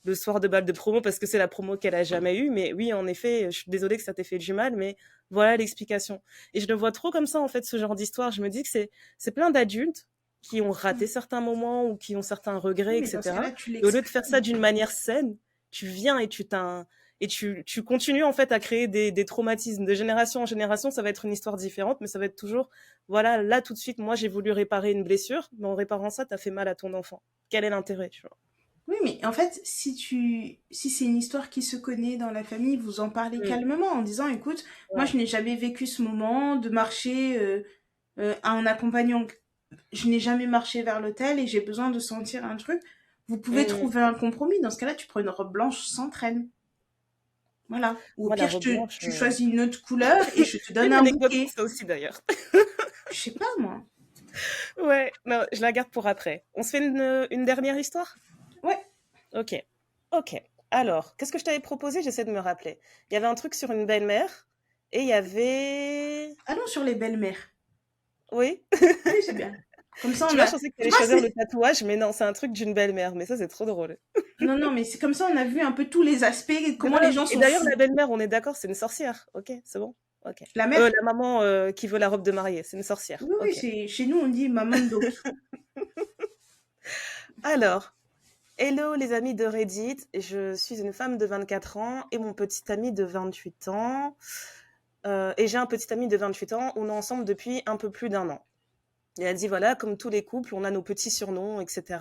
le soir de bal de promo parce que c'est la promo qu'elle a jamais eue. Mais oui, en effet, je suis désolée que ça t'ait fait du mal, mais voilà l'explication. Et je le vois trop comme ça, en fait, ce genre d'histoire. Je me dis que c'est plein d'adultes qui ont raté certains moments ou qui ont certains Oui, regrets, mais dans ce etc. cas-là, tu Et au lieu de faire ça l'exprimes. d'une manière saine, tu viens et tu continues en fait à créer des traumatismes de génération en génération. Ça va être une histoire différente, mais ça va être toujours, voilà, là tout de suite, moi j'ai voulu réparer une blessure, mais en réparant ça, t'as fait mal à ton enfant. Quel est l'intérêt, tu vois? Oui, mais en fait, si c'est une histoire qui se connaît dans la famille, vous en parlez Mm, calmement en disant, écoute, moi ouais. je n'ai jamais vécu ce moment de marcher en accompagnant, je n'ai jamais marché vers l'hôtel et j'ai besoin de sentir un truc. Vous pouvez Mm. trouver un compromis. Dans ce cas-là, tu prends une robe blanche sans traîne. Voilà. Ou au Moi, la pire, robe blanche. tu choisis une autre couleur et je te J'ai donne une un anecdote pour bouquet. ça aussi d'ailleurs. Je sais pas, moi. Ouais, non, je la garde pour après. On se fait une dernière histoire? Ouais. Ok. Ok. Alors, qu'est-ce que je t'avais proposé? J'essaie de me rappeler. Il y avait un truc sur une belle-mère et il y avait... Allons sur les belles-mères. Oui? Oui, c'est bien. Comme ça, Tu on vois, a. je pensais que tu Tu allais vois, choisir le c'est. tatouage, mais non, c'est un truc d'une belle-mère. Mais ça, c'est trop drôle. Non, non, mais c'est comme ça, on a vu un peu tous les aspects, Mais comment non, les gens et sont d'ailleurs, la fous. belle-mère, on est d'accord, c'est une sorcière. Ok, c'est bon? Ok. La mère. La maman qui veut la robe de mariée, c'est une sorcière. Oui, oui, Ok. chez nous, on dit Mamando. Alors, hello les amis de Reddit, je suis une femme de 24 ans et mon petit ami de 28 ans. Et j'ai un petit ami de 28 ans, on est ensemble depuis un peu plus d'un an. Et elle dit, voilà, comme tous les couples, on a nos petits surnoms, etc.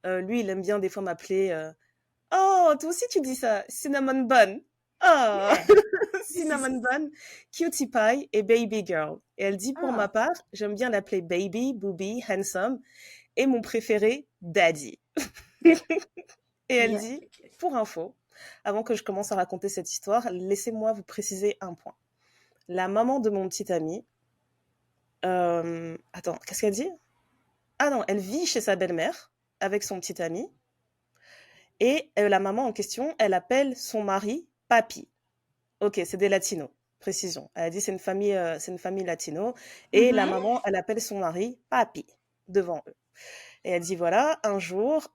Lui, il aime bien des fois m'appeler oh, toi aussi tu dis ça, Cinnamon Bun. Oh, Yeah. Cinnamon Bun, Cutie Pie et Baby Girl. Et elle dit, pour ma Ah, part, j'aime bien l'appeler Baby, Booby, Handsome et mon préféré, Daddy. Et elle yeah. dit, pour info, avant que je commence à raconter cette histoire, laissez-moi vous préciser un point. La maman de mon petit ami, attends, qu'est-ce qu'elle dit? Ah non, elle vit chez sa belle-mère avec son petit ami et la maman en question, elle appelle son mari Papi. Ok, c'est des latinos. Précision. Elle a dit c'est une famille latino et la Mhm. maman, elle appelle son mari Papi devant eux. Et elle dit voilà, un jour,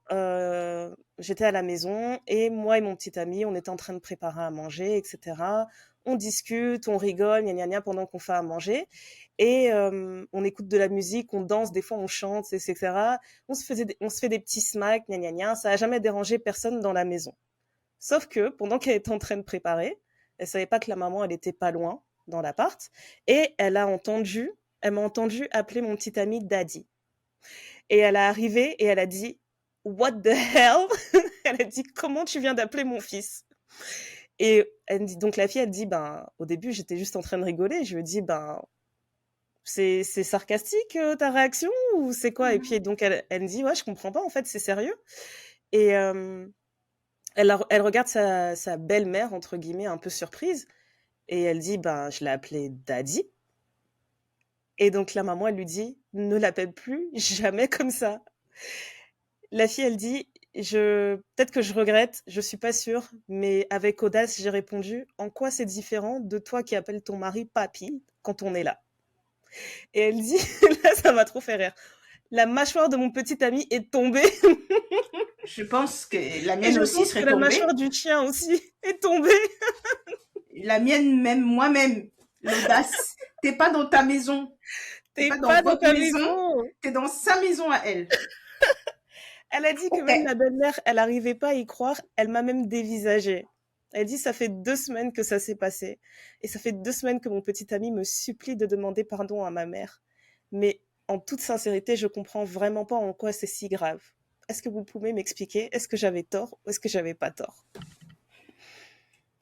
j'étais à la maison et moi et mon petit ami, on était en train de préparer à manger, etc. on discute, on rigole, gna gna gna, pendant qu'on fait à manger. Et on écoute de la musique, on danse, des fois on chante, etc. On se fait des petits smacks, gna gna gna. Ça a jamais dérangé personne dans la maison. Sauf que pendant qu'elle était en train de préparer, elle savait pas que la maman, elle était pas loin dans l'appart. Et elle m'a entendu appeler mon petit ami Daddy. Et elle est arrivée et elle a dit, What the hell? Elle a dit, comment tu viens d'appeler mon fils? Et elle me dit, donc la fille, elle dit, ben, au début, j'étais juste en train de rigoler. Je lui ai dit, ben, c'est sarcastique ta réaction ou c'est quoi? Et puis donc elle me dit, ouais, je comprends pas, en fait, c'est sérieux. Et elle regarde sa belle-mère, entre guillemets, un peu surprise. Et elle dit, ben, je l'ai appelé Daddy. Et donc la maman, elle lui dit, ne l'appelle plus jamais comme ça. La fille, elle dit, peut-être que je regrette, je suis pas sûre, mais avec audace, j'ai répondu, en quoi c'est différent de toi qui appelles ton mari papy quand on est là? Et elle dit, là, ça m'a trop fait rire. La mâchoire de mon petit ami est tombée. Je pense que la Et mienne je aussi pense que serait la tombée. mâchoire du chien aussi est tombée. La mienne, même moi-même, l'audace. T'es pas dans ta maison. T'es T'es pas dans pas dans votre ta maison. maison. T'es dans sa maison à elle. Elle a dit que Ok. même la belle-mère, elle n'arrivait pas à y croire. Elle m'a même dévisagée. Elle dit, ça fait 2 semaines que ça s'est passé. Et ça fait 2 semaines que mon petit ami me supplie de demander pardon à ma mère. Mais en toute sincérité, je comprends vraiment pas en quoi c'est si grave. Est-ce que vous pouvez m'expliquer? Est-ce que j'avais tort ou est-ce que j'avais pas tort?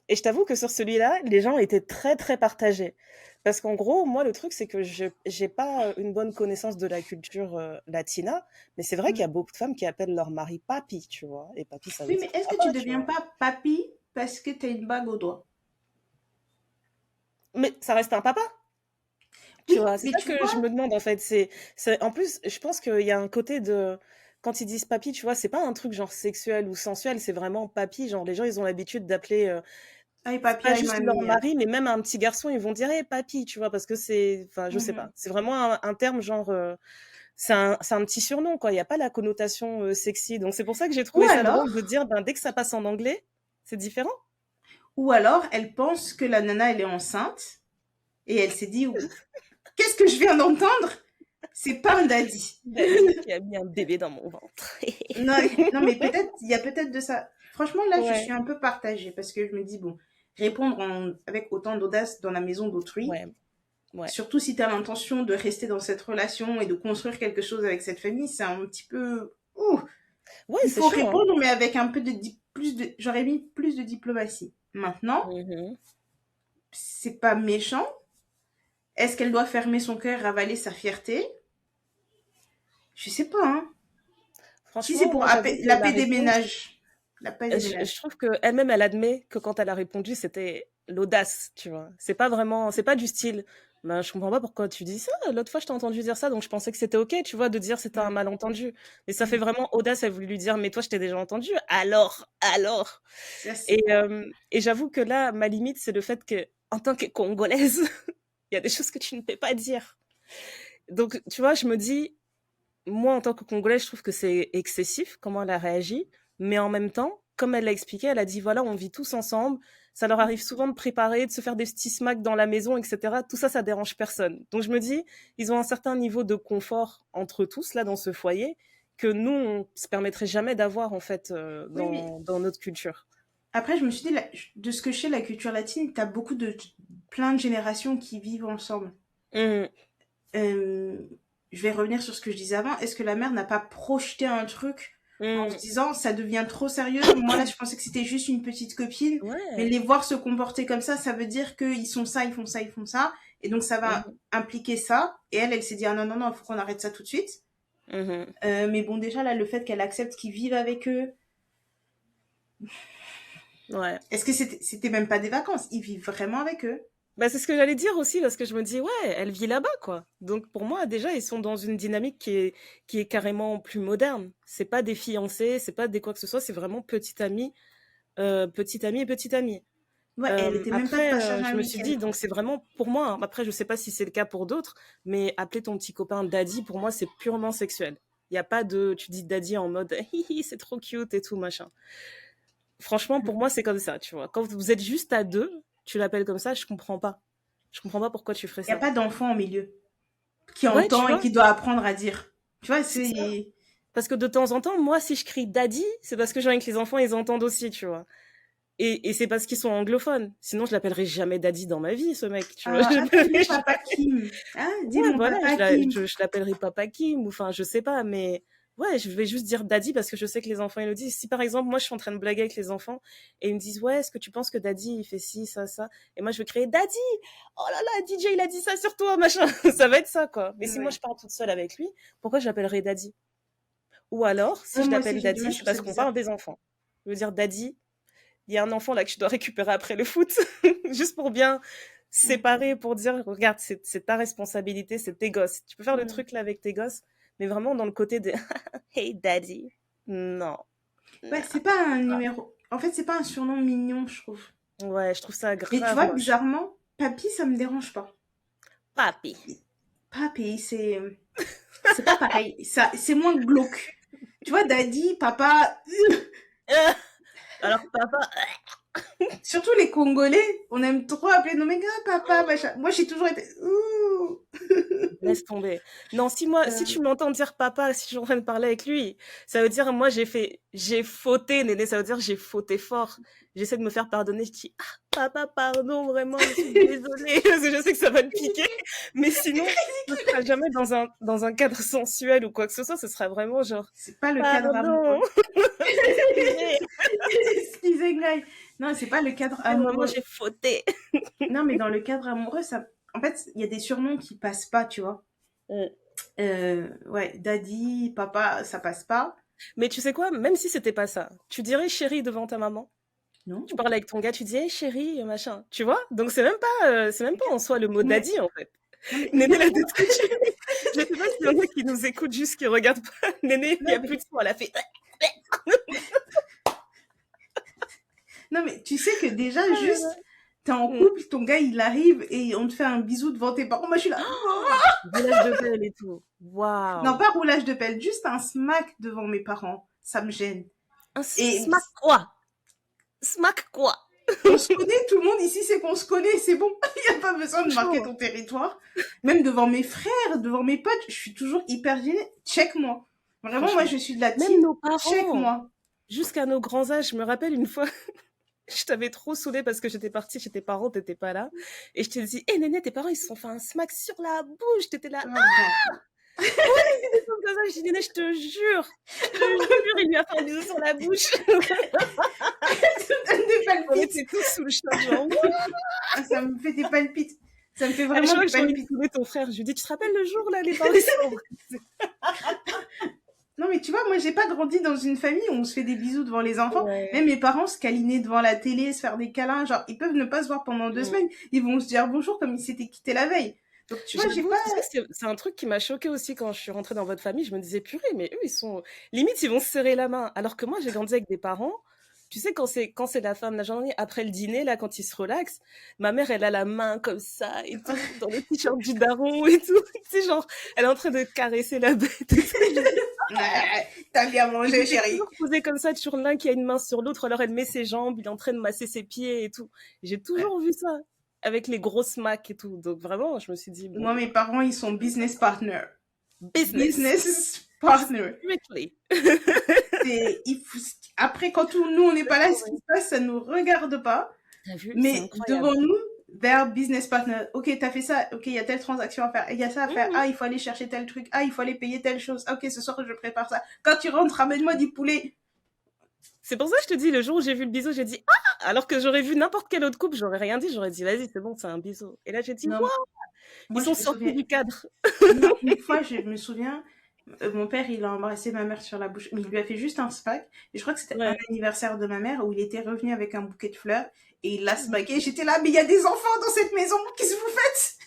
Et je t'avoue que sur celui-là, les gens étaient très très partagés. Parce qu'en gros, moi, le truc, c'est que je j'ai pas une bonne connaissance de la culture latina, mais c'est vrai qu'il y a beaucoup de femmes qui appellent leur mari papi, tu vois. Et papi, ça veut Oui, mais dire est-ce que tu papa, tu deviens vois. pas papy parce que t'as une bague au doigt? Mais ça reste un papa, tu Oui, vois. C'est mais ça tu que je vois, me demande, en fait. En plus, je pense qu'il y a un côté de, quand ils disent papi, tu vois, c'est pas un truc genre sexuel ou sensuel, c'est vraiment papi. Genre, les gens, ils ont l'habitude d'appeler aïe c'est papy, pas aïe juste leur mamie. mari, mais même un petit garçon, ils vont dire hey, papy, tu vois, parce que c'est, enfin, je sais pas. Mhm. C'est vraiment un terme genre, c'est un petit surnom, quoi. Il n'y a pas la connotation sexy. Donc c'est pour ça que j'ai Ou trouvé ça drôle de alors, dire, ben, dès que ça passe en anglais, c'est différent. ou alors, elle pense que la nana, elle est enceinte et elle s'est dit, qu'est-ce que je viens d'entendre? C'est pas un daddy. Daddy qui a mis un bébé dans mon ventre. Non, non, mais peut-être, il y a peut-être de ça. Franchement, là, je suis Ouais, un peu partagée parce que je me dis, bon, répondre avec autant d'audace dans la maison d'autrui, ouais, ouais. surtout si tu as l'intention de rester dans cette relation et de construire quelque chose avec cette famille, c'est un petit peu... Ouh, Ouais, il c'est faut chaud, hein. répondre, mais avec un peu de... plus de j'aurais mis plus de diplomatie. Maintenant, Mhm. c'est pas méchant. Est-ce qu'elle doit fermer son cœur, avaler sa fierté? Je sais pas, hein. Si c'est Franchement, pour moi, j'avoue que la la paix des réponse, ménages. La paix des je ménages. trouve qu'elle-même, elle admet que quand elle a répondu, c'était l'audace, tu vois. C'est pas vraiment, c'est pas du style. Ben, je comprends pas pourquoi tu dis ça. L'autre fois, je t'ai entendu dire ça, donc je pensais que c'était ok, tu vois, de dire c'était un Mm, malentendu. Mais ça fait mm. vraiment audace. Elle voulu lui dire, mais toi, je t'ai déjà entendu. Alors. Ça, c'est... Et j'avoue que là, ma limite, c'est le fait que, en tant que Congolaise, il y a des choses que tu ne peux pas dire. Donc, tu vois, je me dis, moi, en tant que Congolaise, je trouve que c'est excessif comment elle a réagi. Mais en même temps, comme elle l'a expliqué, elle a dit, voilà, on vit tous ensemble. Ça leur arrive souvent de préparer, de se faire des petits smacks dans la maison, etc. Tout ça, ça dérange personne. Donc je me dis, ils ont un certain niveau de confort entre tous, là, dans ce foyer, que nous, on se permettrait jamais d'avoir, en fait, Oui, mais dans notre culture. après, je me suis dit, de ce que je sais, la culture latine, t'as beaucoup de... plein de générations qui vivent ensemble. Mmh, Euh, je vais revenir sur ce que je disais avant. Est-ce que la mère n'a pas projeté un truc en se mmh. disant, ça devient trop sérieux? Moi, là, je pensais que c'était juste une petite copine, mais Ouais. les voir se comporter comme ça veut dire qu'ils sont ça, ils font ça, ils font ça. Et donc, ça va Mmh, impliquer ça. Et elle s'est dit, ah non, non, non, il faut qu'on arrête ça tout de suite. mmh. Mais bon, déjà, là, le fait qu'elle accepte qu'ils vivent avec eux, Ouais. est-ce que c'était même pas des vacances? Ils vivent vraiment avec eux. Bah, c'est ce que j'allais dire aussi, parce que je me dis, ouais, elle vit là-bas, quoi. Donc pour moi, déjà, ils sont dans une dynamique qui est carrément plus moderne. C'est pas des fiancés, c'est pas des quoi que ce soit, c'est vraiment petit ami et petite amie. Ouais, et elle était même pas de Après, passage un je me suis week-end, dit, donc quoi. c'est vraiment pour moi, hein. Après, je sais pas si c'est le cas pour d'autres, mais appeler ton petit copain daddy, pour moi, c'est purement sexuel. Il y a pas de, tu dis daddy en mode, hihi, c'est trop cute et tout, machin. Franchement, pour moi, c'est comme ça, tu vois. Quand vous êtes juste à deux, tu l'appelles comme ça, je comprends pas. Je comprends pas pourquoi tu ferais Il n'y a ça. pas d'enfant au milieu qui Ouais, tu entend et vois, qui doit apprendre à dire. Tu vois, c'est ça. c'est... Parce que de temps en temps, moi, si je crie daddy, c'est parce que j'ai envie que les enfants, ils entendent aussi, tu vois. Et c'est parce qu'ils sont anglophones. Sinon, je l'appellerai jamais daddy dans ma vie, ce mec, tu vois. Je Appelle-le l'appellerai Papa Kim. Hein, dis Ouais, mon voilà, Papa Kim. je l'appellerai Papa Kim, ou enfin, je sais pas, mais ouais, je vais juste dire daddy parce que je sais que les enfants, ils le disent. Si par exemple, moi, je suis en train de blaguer avec les enfants et ils me disent, ouais, est-ce que tu penses que daddy, il fait ci, ça, et moi, je vais crier daddy, oh là là, DJ, il a dit ça sur toi, machin. Ça va être ça, quoi. Mais si moi, je Ouais. parle toute seule avec lui, pourquoi je l'appellerai daddy? Ou alors, si Ouais, je moi aussi, l'appelle j'ai du mal, daddy, je c'est trouve ça parce qu'on parle bizarre. des enfants. Je veux dire, daddy, il y a un enfant là que tu dois récupérer après le foot, juste pour bien Mm. séparer, pour dire, regarde, c'est ta responsabilité, c'est tes gosses. Tu peux faire le Mm. truc là avec tes gosses, mais vraiment dans le côté de Hey daddy. Non. Ouais, Non. c'est pas un numéro. En fait, c'est pas un surnom mignon, je trouve. Ouais, je trouve ça Mais tu grave vois, moche. bizarrement, papy, ça me dérange pas. Papi. Papy, c'est pas pareil. Ça, c'est moins glauque. Tu vois, daddy, papa, Alors papa, surtout les Congolais, on aime trop appeler nos mégas papa, machin. Moi, j'ai toujours été. Ouh. laisse tomber. Non, si Euh, tu m'entends dire papa, si je suis en train de parler avec lui, ça veut dire moi j'ai fauté, Néné, ça veut dire j'ai fauté fort. J'essaie de me faire pardonner, je dis papa, pardon, vraiment, je suis désolée, parce que je sais que ça va te piquer, mais sinon, ce sera jamais dans un cadre sensuel ou quoi que ce soit, ce sera vraiment genre c'est pas le cadre pardon, amoureux. excusez, Excusez-moi. Non, c'est pas le cadre vraiment amoureux. j'ai fauté. Non, mais dans le cadre amoureux, ça. En fait, il y a des surnoms qui passent pas, tu vois. Mm. Ouais, daddy, papa, ça passe pas. Mais tu sais quoi, même si c'était pas ça, tu dirais chérie devant ta maman. Non. Tu parles avec ton gars, tu dis hey, chérie, machin, tu vois? Donc c'est même pas en soi le mot Mais, daddy en fait. non, mais Néné l'a regarde-moi. détruit. Je sais pas s'il y en a qui nous écoutent juste qui regardent pas. Néné, il y Non, a mais, plus de son, elle a fait non, mais tu sais que déjà, ah là là. juste, t'es en Mm. couple, ton gars, il arrive et on te fait un bisou devant tes parents. Moi, je suis là. Roulage de pelle et tout. Non, Waouh. pas roulage de pelle, juste un smack devant mes parents. Ça me gêne. Un Et smack quoi? Smack quoi? on se connaît, tout le monde ici sait qu'on se connaît, c'est bon. Il n'y a pas besoin de marquer Franchement. ton territoire. Même devant mes frères, devant mes potes, je suis toujours hyper gênée. Check-moi. Vraiment, moi, Franchement. je suis de la Même team. nos parents, Check-moi. jusqu'à nos grands âges, je me rappelle une fois, je t'avais trop saoulée parce que j'étais partie chez tes parents, t'étais pas là. Et je t'ai dit, hé Néné, tes parents, ils se sont fait un smack sur la bouche. T'étais là, Oh, non. comme ça, je dis, Néné, je te jure, il lui a fait un bisou sur la bouche. Ça me fait des On palpites. était tous sous le choc, genre, Ah, ça me fait des palpites. Ça me fait à chaque vraiment fois des que j'ai envie de palpites. saouler ton frère, je lui dis, tu te rappelles le jour, là, les parents, ils sont embrassés. Non, mais tu vois, moi, j'ai pas grandi dans une famille où on se fait des bisous devant les enfants. Ouais. Même mes parents se câlinaient devant la télé, se faire des câlins. Genre, ils peuvent ne pas se voir pendant 2 semaines. Ils vont se dire bonjour comme ils s'étaient quittés la veille. Donc, tu vois, j'ai J'avoue, pas. tu sais, c'est un truc qui m'a choqué aussi quand je suis rentrée dans votre famille. Je me disais, purée, mais eux, ils sont. Limite, ils vont se serrer la main. Alors que moi, j'ai grandi avec des parents. Tu sais, quand c'est la fin de la journée, après le dîner, là, quand ils se relaxent, ma mère, elle a la main comme ça et tout, dans le t-shirt du daron et tout. Tu sais, genre, elle est en train de caresser la bête et tout. Ouais, t'as bien Ils mangé, étaient chérie. toujours posés comme ça, toujours l'un qui a une main sur l'autre, alors elle met ses jambes, il est en train de masser ses pieds et tout. J'ai Ouais. toujours vu ça, avec les grosses macs et tout. Donc vraiment, je me suis dit, Moi, bon, mes parents, ils sont business partners. business, Business partner. strictly. Après, quand nous, on n'est pas là, ce qui se passe, ça nous regarde pas. T'as vu, c'est Mais devant incroyable. nous, vers business partner. Ok, t'as fait ça. Ok, il y a telle transaction à faire. Il y a ça à faire. Mhm. Ah, il faut aller chercher tel truc. Ah, il faut aller payer telle chose. Ok, ce soir, je prépare ça. Quand tu rentres, ramène-moi du poulet. C'est pour ça que je te dis, le jour où j'ai vu le bisou, j'ai dit, ah, alors que j'aurais vu n'importe quel autre couple, j'aurais rien dit, j'aurais dit, vas-y, c'est bon, c'est un bisou. Et là, j'ai dit, waouh, Non, ils moi, je sont me sortis souviens. du cadre. Non, une fois, je me souviens, mon père, il a embrassé ma mère sur la bouche. Mais il lui a fait juste un smack. Et je crois que c'était un Ouais. anniversaire de ma mère où il était revenu avec un bouquet de fleurs. Et il l'a smacké. J'étais là, mais il y a des enfants dans cette maison. Qu'est-ce que vous faites?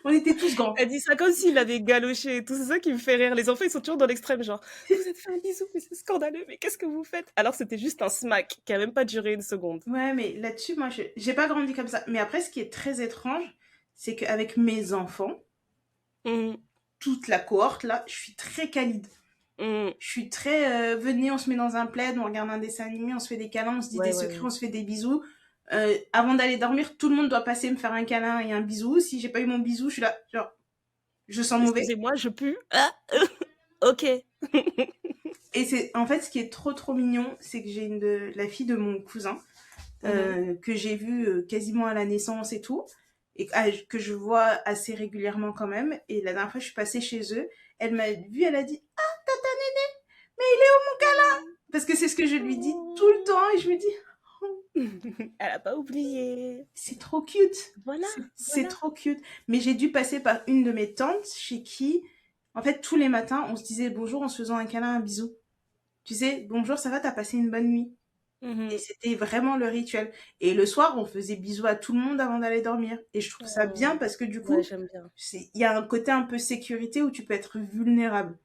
On était tous grands. Elle dit ça comme s'il avait galoché et tout. C'est ça qui me fait rire. Les enfants, ils sont toujours dans l'extrême, genre, vous êtes fait un bisou, mais c'est scandaleux, mais qu'est-ce que vous faites? Alors, c'était juste un smack qui a même pas duré une seconde. Ouais, mais là-dessus, moi, j'ai pas grandi comme ça. Mais après, ce qui est très étrange, c'est qu'avec mes enfants, Mhm. toute la cohorte, là, je suis très câline. Mhm. Je suis très, venez, on se met dans un plaid, on regarde un dessin animé, on se fait des câlins, on se dit Ouais, des ouais, secrets, ouais. on se fait des bisous. Avant d'aller dormir, tout le monde doit passer me faire un câlin et un bisou. Si j'ai pas eu mon bisou, je suis là, genre, je sens mauvais. Excusez-moi, je pue. Ah, ok. Et c'est en fait ce qui est trop trop mignon, c'est que j'ai la fille de mon cousin Mhm. que j'ai vue quasiment à la naissance et tout, et que je vois assez régulièrement quand même. Et la dernière fois, je suis passée chez eux, elle m'a vue, elle a dit ah tata Néné, mais il est où mon câlin? Parce que c'est ce que je lui dis tout le temps et je me dis oh, Elle a pas oublié. c'est trop cute, Voilà, c'est voilà. trop cute. Mais j'ai dû passer par une de mes tantes chez qui, en fait, tous les matins, on se disait bonjour en se faisant un câlin, un bisou. Tu sais, bonjour, ça va, t'as passé une bonne nuit. Et Mhm. c'était vraiment le rituel. Et le soir, on faisait bisous à tout le monde avant d'aller dormir. Et je trouve ça bien Oh. parce que du Ouais, coup, j'aime bien. il y a un côté un peu sécurité où tu peux être vulnérable.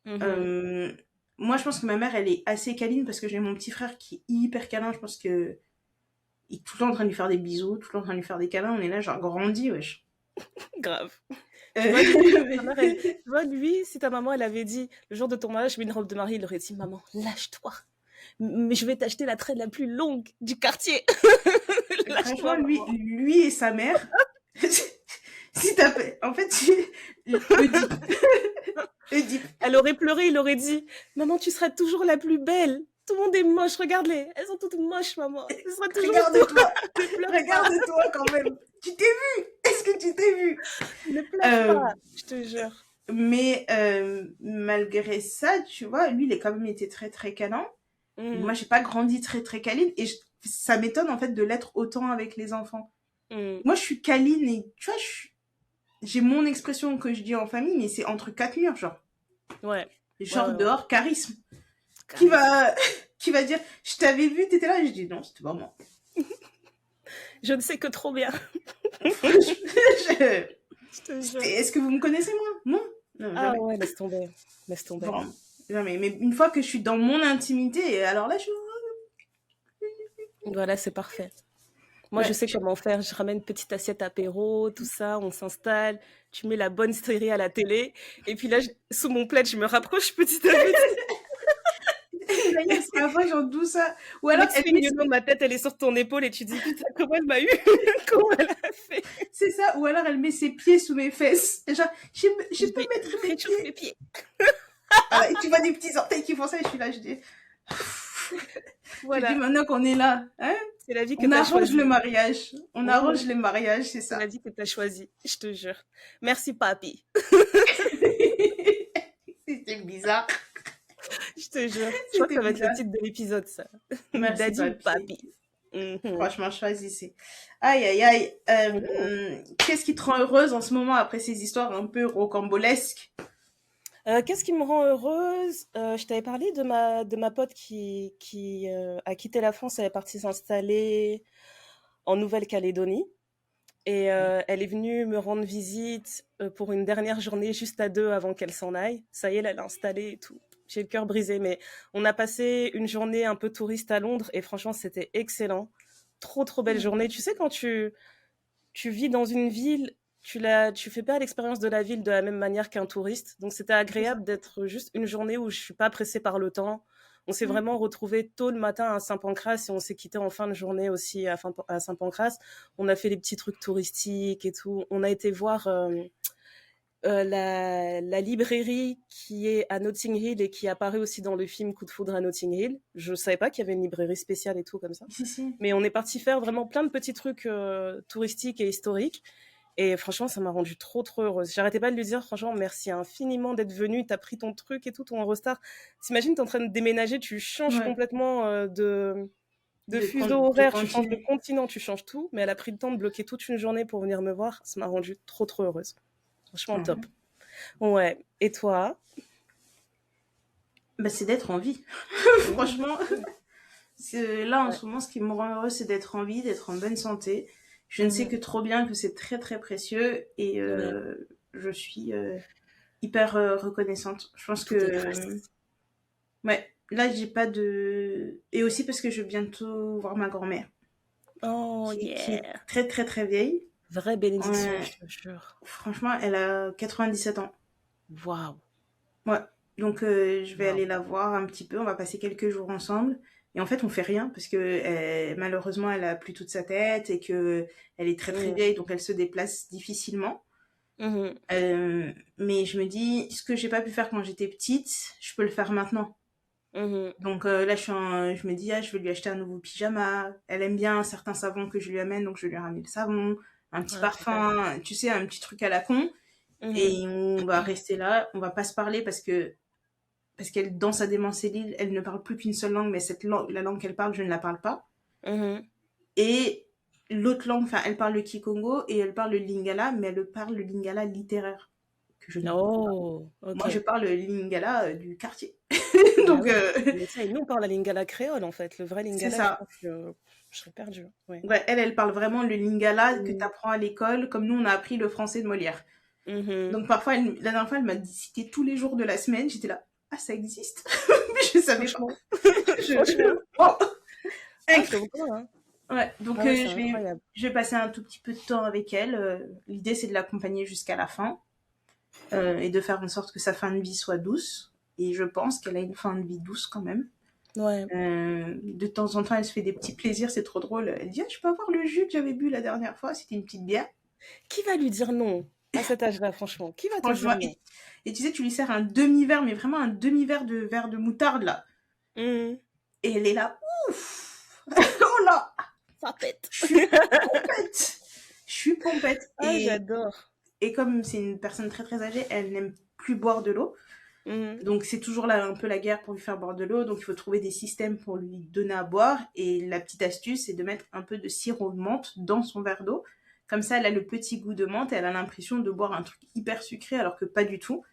Mhm. Euh, Moi, je pense que ma mère, elle est assez câline parce que j'ai mon petit frère qui est hyper câlin. Je pense que il est tout le temps en train de lui faire des bisous, tout le temps en train de lui faire des câlins. On est là, genre, grandi, wesh. Grave. Tu vois, lui, ta mère, Euh, tu vois, lui, si ta maman, elle avait dit, le jour de ton mariage, je mets une robe de mariée, il aurait dit, maman, lâche-toi. Mais je vais t'acheter la traîne la plus longue du quartier. Franchement, Lâche-toi, maman. lui et sa mère, si t'as, en fait, Oedipe, Oedipe. Elle aurait pleuré, il aurait dit, maman, tu seras toujours la plus belle. Tout le monde est moche, regarde-les. Elles sont toutes moches, maman. Ce sera toujours toi. Regarde-toi, Ne pleure pas. regarde-toi quand même. Tu t'es vu? Est-ce que tu t'es vu? Ne pleure Euh, pas. Je te jure. mais malgré ça, tu vois, lui, il a quand même été très très câlin. Moi, Mhm. j'ai pas grandi très très câline et ça m'étonne en fait de l'être autant avec les enfants. Mhm. Moi, je suis câline et tu vois, j'ai mon expression que je dis en famille, mais c'est entre quatre murs, genre. Ouais. Ouais, Genre ouais, ouais. dehors, charisme. Qui Charisme. va, qui va dire, je t'avais vu, t'étais là. Et je dis non, c'était pas moi. Je ne sais que trop bien. Franchement, je- Je te jure. est-ce que vous me connaissez moi? Non, non, Ah jamais. ouais, laisse tomber. Laisse tomber. Vraiment, jamais. Mais une fois que je suis dans mon intimité, alors là, Voilà, c'est parfait. Moi, je ouais, sais comment faire. Je ramène une petite assiette apéro, tout ça, on s'installe, tu mets la bonne série à la télé, et puis là, sous mon plaid, je me rapproche petit à petit. d'ailleurs, c'est la fois, genre, d'où ça? Ou alors, Next thing you know, ma tête, elle est sur ton épaule, et tu dis, putain, comment elle m'a eu? Comment elle a fait? c'est ça, ou alors elle met ses pieds sous mes fesses. Et genre, je Je peux dis, mettre mes réchauffe pieds. mes pieds. Voilà, et tu vois des petits orteils qui font ça, et je suis là, je dis, je dis Voilà, maintenant qu'on est là, hein, c'est la vie que on t'as arrange le choisie. mariage. On arrange Mhm. les mariages, c'est C'est la ça. vie que t'as choisie, je te jure. Merci, papi. C'était bizarre. Je te jure. Je crois que C'était ça va être le bizarre. titre de l'épisode, ça. Merci, Daddy ou papier. papi? Mhm. Franchement, choisissez. Aïe, aïe, aïe. Mhm. Qu'est-ce qui te rend heureuse en ce moment après ces histoires un peu rocambolesques? Qu'est-ce qui me rend heureuse? Je t'avais parlé de ma pote qui a quitté la France, elle est partie s'installer en Nouvelle-Calédonie. Et elle est venue me rendre visite pour une dernière journée juste à deux avant qu'elle s'en aille. Ça y est, elle est installée et tout. J'ai le cœur brisé, mais on a passé une journée un peu touriste à Londres et franchement, c'était excellent. Trop, trop belle journée. Tu sais, quand tu vis dans une ville, tu fais pas l'expérience de la ville de la même manière qu'un touriste. Donc c'était C'est ça. agréable d'être juste une journée où je suis pas pressée par le temps. On s'est vraiment retrouvés tôt le matin à Saint-Pancras et on s'est quitté en fin de journée aussi à Saint-Pancras. On a fait les petits trucs touristiques et tout. On a été voir la librairie qui est à Notting Hill et qui apparaît aussi dans le film Coup de foudre à Notting Hill. Je savais pas qu'il y avait une librairie spéciale et tout comme ça. Si, si. Mais on est parti faire vraiment plein de petits trucs touristiques et historiques. Et franchement, ça m'a rendue trop, trop heureuse. J'arrêtais pas de lui dire, franchement, merci infiniment d'être venu. T'as pris ton truc et tout, ton Eurostar. T'imagines, t'es en train de déménager, tu changes Ouais. complètement de fuseau De horaire, tu changes de continuer. continent, tu changes tout. Mais elle a pris le temps de bloquer toute une journée pour venir me voir. Ça m'a rendue trop, trop heureuse. Franchement, top. Mhm. Ouais. Et toi? Bah, c'est d'être en vie. Mhm. Franchement, là, en Ouais. ce moment, ce qui me rend heureuse, c'est d'être en vie, d'être en bonne santé. Je ne sais Mhm. que trop bien que c'est très, très précieux et Ouais. je suis hyper reconnaissante. Je pense que, Tout est grâce. ouais, là, j'ai pas de... Et aussi parce que je vais bientôt voir ma grand-mère, Oh, qui est yeah. très, très, très vieille. Vraie bénédiction, Ouais, je te jure. franchement, elle a 97 ans. Waouh. Ouais. Donc, je vais Waouh. aller la voir un petit peu. On va passer quelques jours ensemble. Et en fait, on fait rien parce que malheureusement, elle a plus toute sa tête et que elle est très très Mhm. vieille, donc elle se déplace difficilement. Mhm. Mais je me dis, ce que j'ai pas pu faire quand j'étais petite, je peux le faire maintenant. Mhm. Donc là, je me dis, ah, je vais lui acheter un nouveau pyjama. Elle aime bien certains savons que je lui amène, donc je lui ramène le savon, un petit Ouais, parfait. parfum, tu sais, un petit truc à la con. Mhm. Et on va rester là, on va pas se parler parce qu'elle, dans sa démence sénile, elle ne parle plus qu'une seule langue, mais cette langue, la langue qu'elle parle, je ne la parle pas. Mhm. Et l'autre langue, enfin, elle parle le Kikongo et elle parle le Lingala, mais elle parle le Lingala littéraire, que je ne parle pas. Oh, Moi, je ok. parle le Lingala du quartier. Bah Donc, oui. Mais ça, et nous, on parle la lingala créole, en fait. Le vrai c'est lingala, je ça. pense que je serais perdue. Ouais. Ouais, elle parle vraiment le Lingala que tu Mhm. apprends à l'école, comme nous, on a appris le français de Molière. Mhm. Donc, parfois, la dernière fois, elle m'a cité tous les jours de la semaine. J'étais là, ah, ça existe. Mais je savais pas. Franchement. Je... Franchement. Oh, Ah, incroyable. comme quoi, hein. Ouais, donc Ah ouais, c'est incroyable. je vais passer un tout petit peu de temps avec elle. L'idée, c'est de l'accompagner jusqu'à la fin et de faire en sorte que sa fin de vie soit douce. Et je pense qu'elle a une fin de vie douce quand même. Ouais. De temps en temps, elle se fait des petits plaisirs, c'est trop drôle. Elle dit, ah, je peux avoir le jus que j'avais bu la dernière fois, c'était une petite bière. Qui va lui dire non à cet âge-là, franchement? Qui va te dire Franchement, non? et tu sais, tu lui sers un demi-verre, mais vraiment un demi-verre de verre de moutarde là. Mhm. Et elle est là, ouf, oh là, Ça pète. je suis pompette. Je suis pompette. Ah, j'adore. Et comme c'est une personne très très âgée, elle n'aime plus boire de l'eau. Mhm. Donc c'est toujours là un peu la guerre pour lui faire boire de l'eau. Donc il faut trouver des systèmes pour lui donner à boire. Et la petite astuce, c'est de mettre un peu de sirop de menthe dans son verre d'eau. Comme ça, elle a le petit goût de menthe et elle a l'impression de boire un truc hyper sucré alors que pas du tout.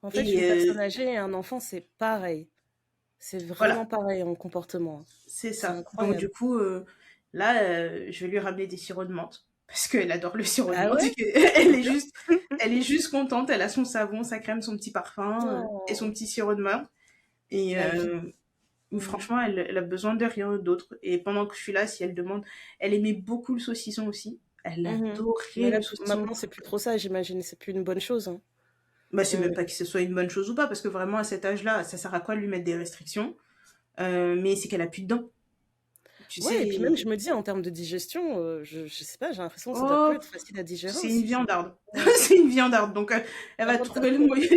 En fait, Et une personne âgée et un enfant, c'est pareil. C'est voilà, vraiment pareil en comportement. c'est C'est ça. Donc du incroyable. coup, là, je vais lui ramener des sirops de menthe. Parce qu'elle adore le sirop de Ah menthe. ouais? Elle Trop est bien. juste, elle est juste contente. Elle a son savon, sa crème, son petit parfum et son Oh, petit sirop de menthe. Et la vie. Mhm. franchement, elle a besoin de rien d'autre. Et pendant que je suis là, si elle demande, elle aimait beaucoup le saucisson aussi. Elle Mhm. adorait Mais le là, saucisson. maintenant, c'est plus trop ça, j'imagine. C'est plus une bonne chose, hein. Bah, c'est même Mhm. pas que ce soit une bonne chose ou pas, parce que vraiment, à cet âge-là, ça sert à quoi de lui mettre des restrictions? Mais c'est qu'elle a plus de dents. Tu Ouais, et puis même, je sais, me dis, en termes de digestion, je sais pas, j'ai l'impression que ça doit plus oh, être facile à digérer c'est une aussi. viandarde. Ouais. C'est une viandarde. Donc, elle Ah va bon, trouver le moyen.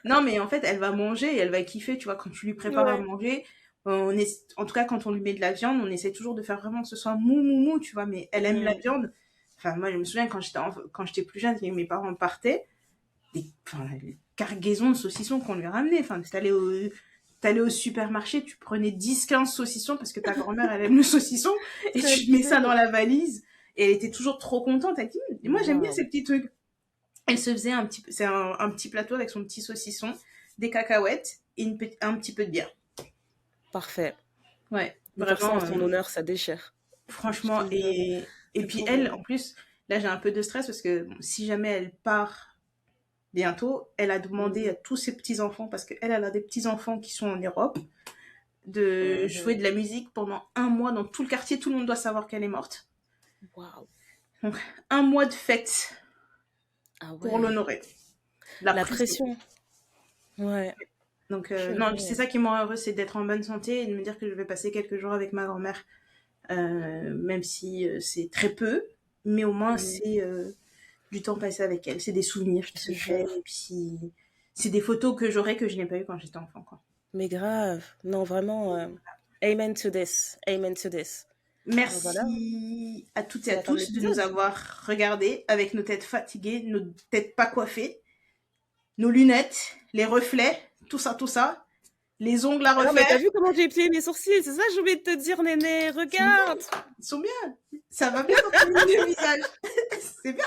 Non, mais en fait, elle va manger et elle va kiffer, tu vois, quand tu lui prépares à Ouais. manger. En tout cas, quand on lui met de la viande, on essaie toujours de faire vraiment que ce soit mou, mou, mou, tu vois, mais elle aime la Mhm. viande. Enfin, moi, je me souviens quand j'étais plus jeune, et mes parents partaient, les cargaisons de saucissons qu'on lui ramenait. Enfin, t'allais au supermarché, tu prenais 10-15 saucissons parce que ta grand-mère, elle aime le saucisson, et C'est tu mets ça dans abusé. la valise. Et elle était toujours trop contente. Elle dit, moi, j'aime bien Waouh. ces petits trucs. Elle se faisait c'est un petit plateau avec son petit saucisson, des cacahuètes et un petit peu de bière. Parfait. Ouais, De faire ça en vraiment, son honneur, ça déchire. Je franchement. te jure. Et Le puis pauvre. elle, en plus, là j'ai un peu de stress parce que bon, si jamais elle part bientôt, elle a demandé Mhm. à tous ses petits-enfants, parce qu'elle, elle a des petits-enfants qui sont en Europe, de jouer Mhm. de la musique pendant un mois dans tout le quartier. Tout le monde doit savoir qu'elle est morte. Waouh. Donc, un mois de fête Ah pour ouais. l'honorer. La La pression. pression. Ouais. Donc, non, c'est Purée. ça qui me rend heureuse, c'est d'être en bonne santé et de me dire que je vais passer quelques jours avec ma grand-mère, même si c'est très peu, mais au moins Mhm. c'est du temps passé avec elle, c'est des souvenirs Je qui te se créent, jure. et puis c'est des photos que j'aurais que je n'ai pas eu quand j'étais enfant, quoi. Mais grave. Non, vraiment. Amen to this. Amen to this. Ben voilà. Merci à toutes et C'est à la fin de tous de nous l'épisode. avoir regardés avec nos têtes fatiguées, nos têtes pas coiffées, nos lunettes, les reflets, tout ça, les ongles à Ah non, mais refaire. t'as vu comment j'ai plié mes sourcils? C'est ça que j'ai oublié de te dire, Néné. Ils sont bien, Regarde! ils sont bien. Ça va bien dans ton le visage. C'est bien.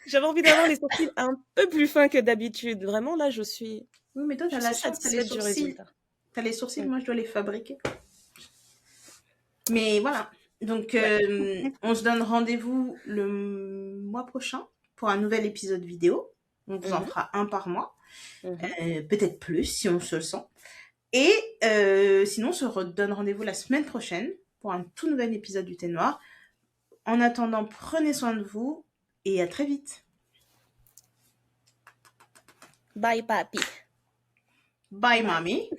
J'avais envie d'avoir les sourcils un peu plus fins que d'habitude. Vraiment, là, Oui, mais toi, t'as je la suis chance, satisfaite du résultat. t'as les sourcils, Mm. moi, je dois les fabriquer. Mais voilà. Donc, Ouais. on se donne rendez-vous le mois prochain pour un nouvel épisode vidéo. On vous en Mhm, fera un par mois. mhm. Peut-être plus si on se le sent. Et sinon, on se redonne rendez-vous la semaine prochaine pour un tout nouvel épisode du Thé Noir. En attendant, prenez soin de vous et à très vite. Bye, papi. Bye, mamie.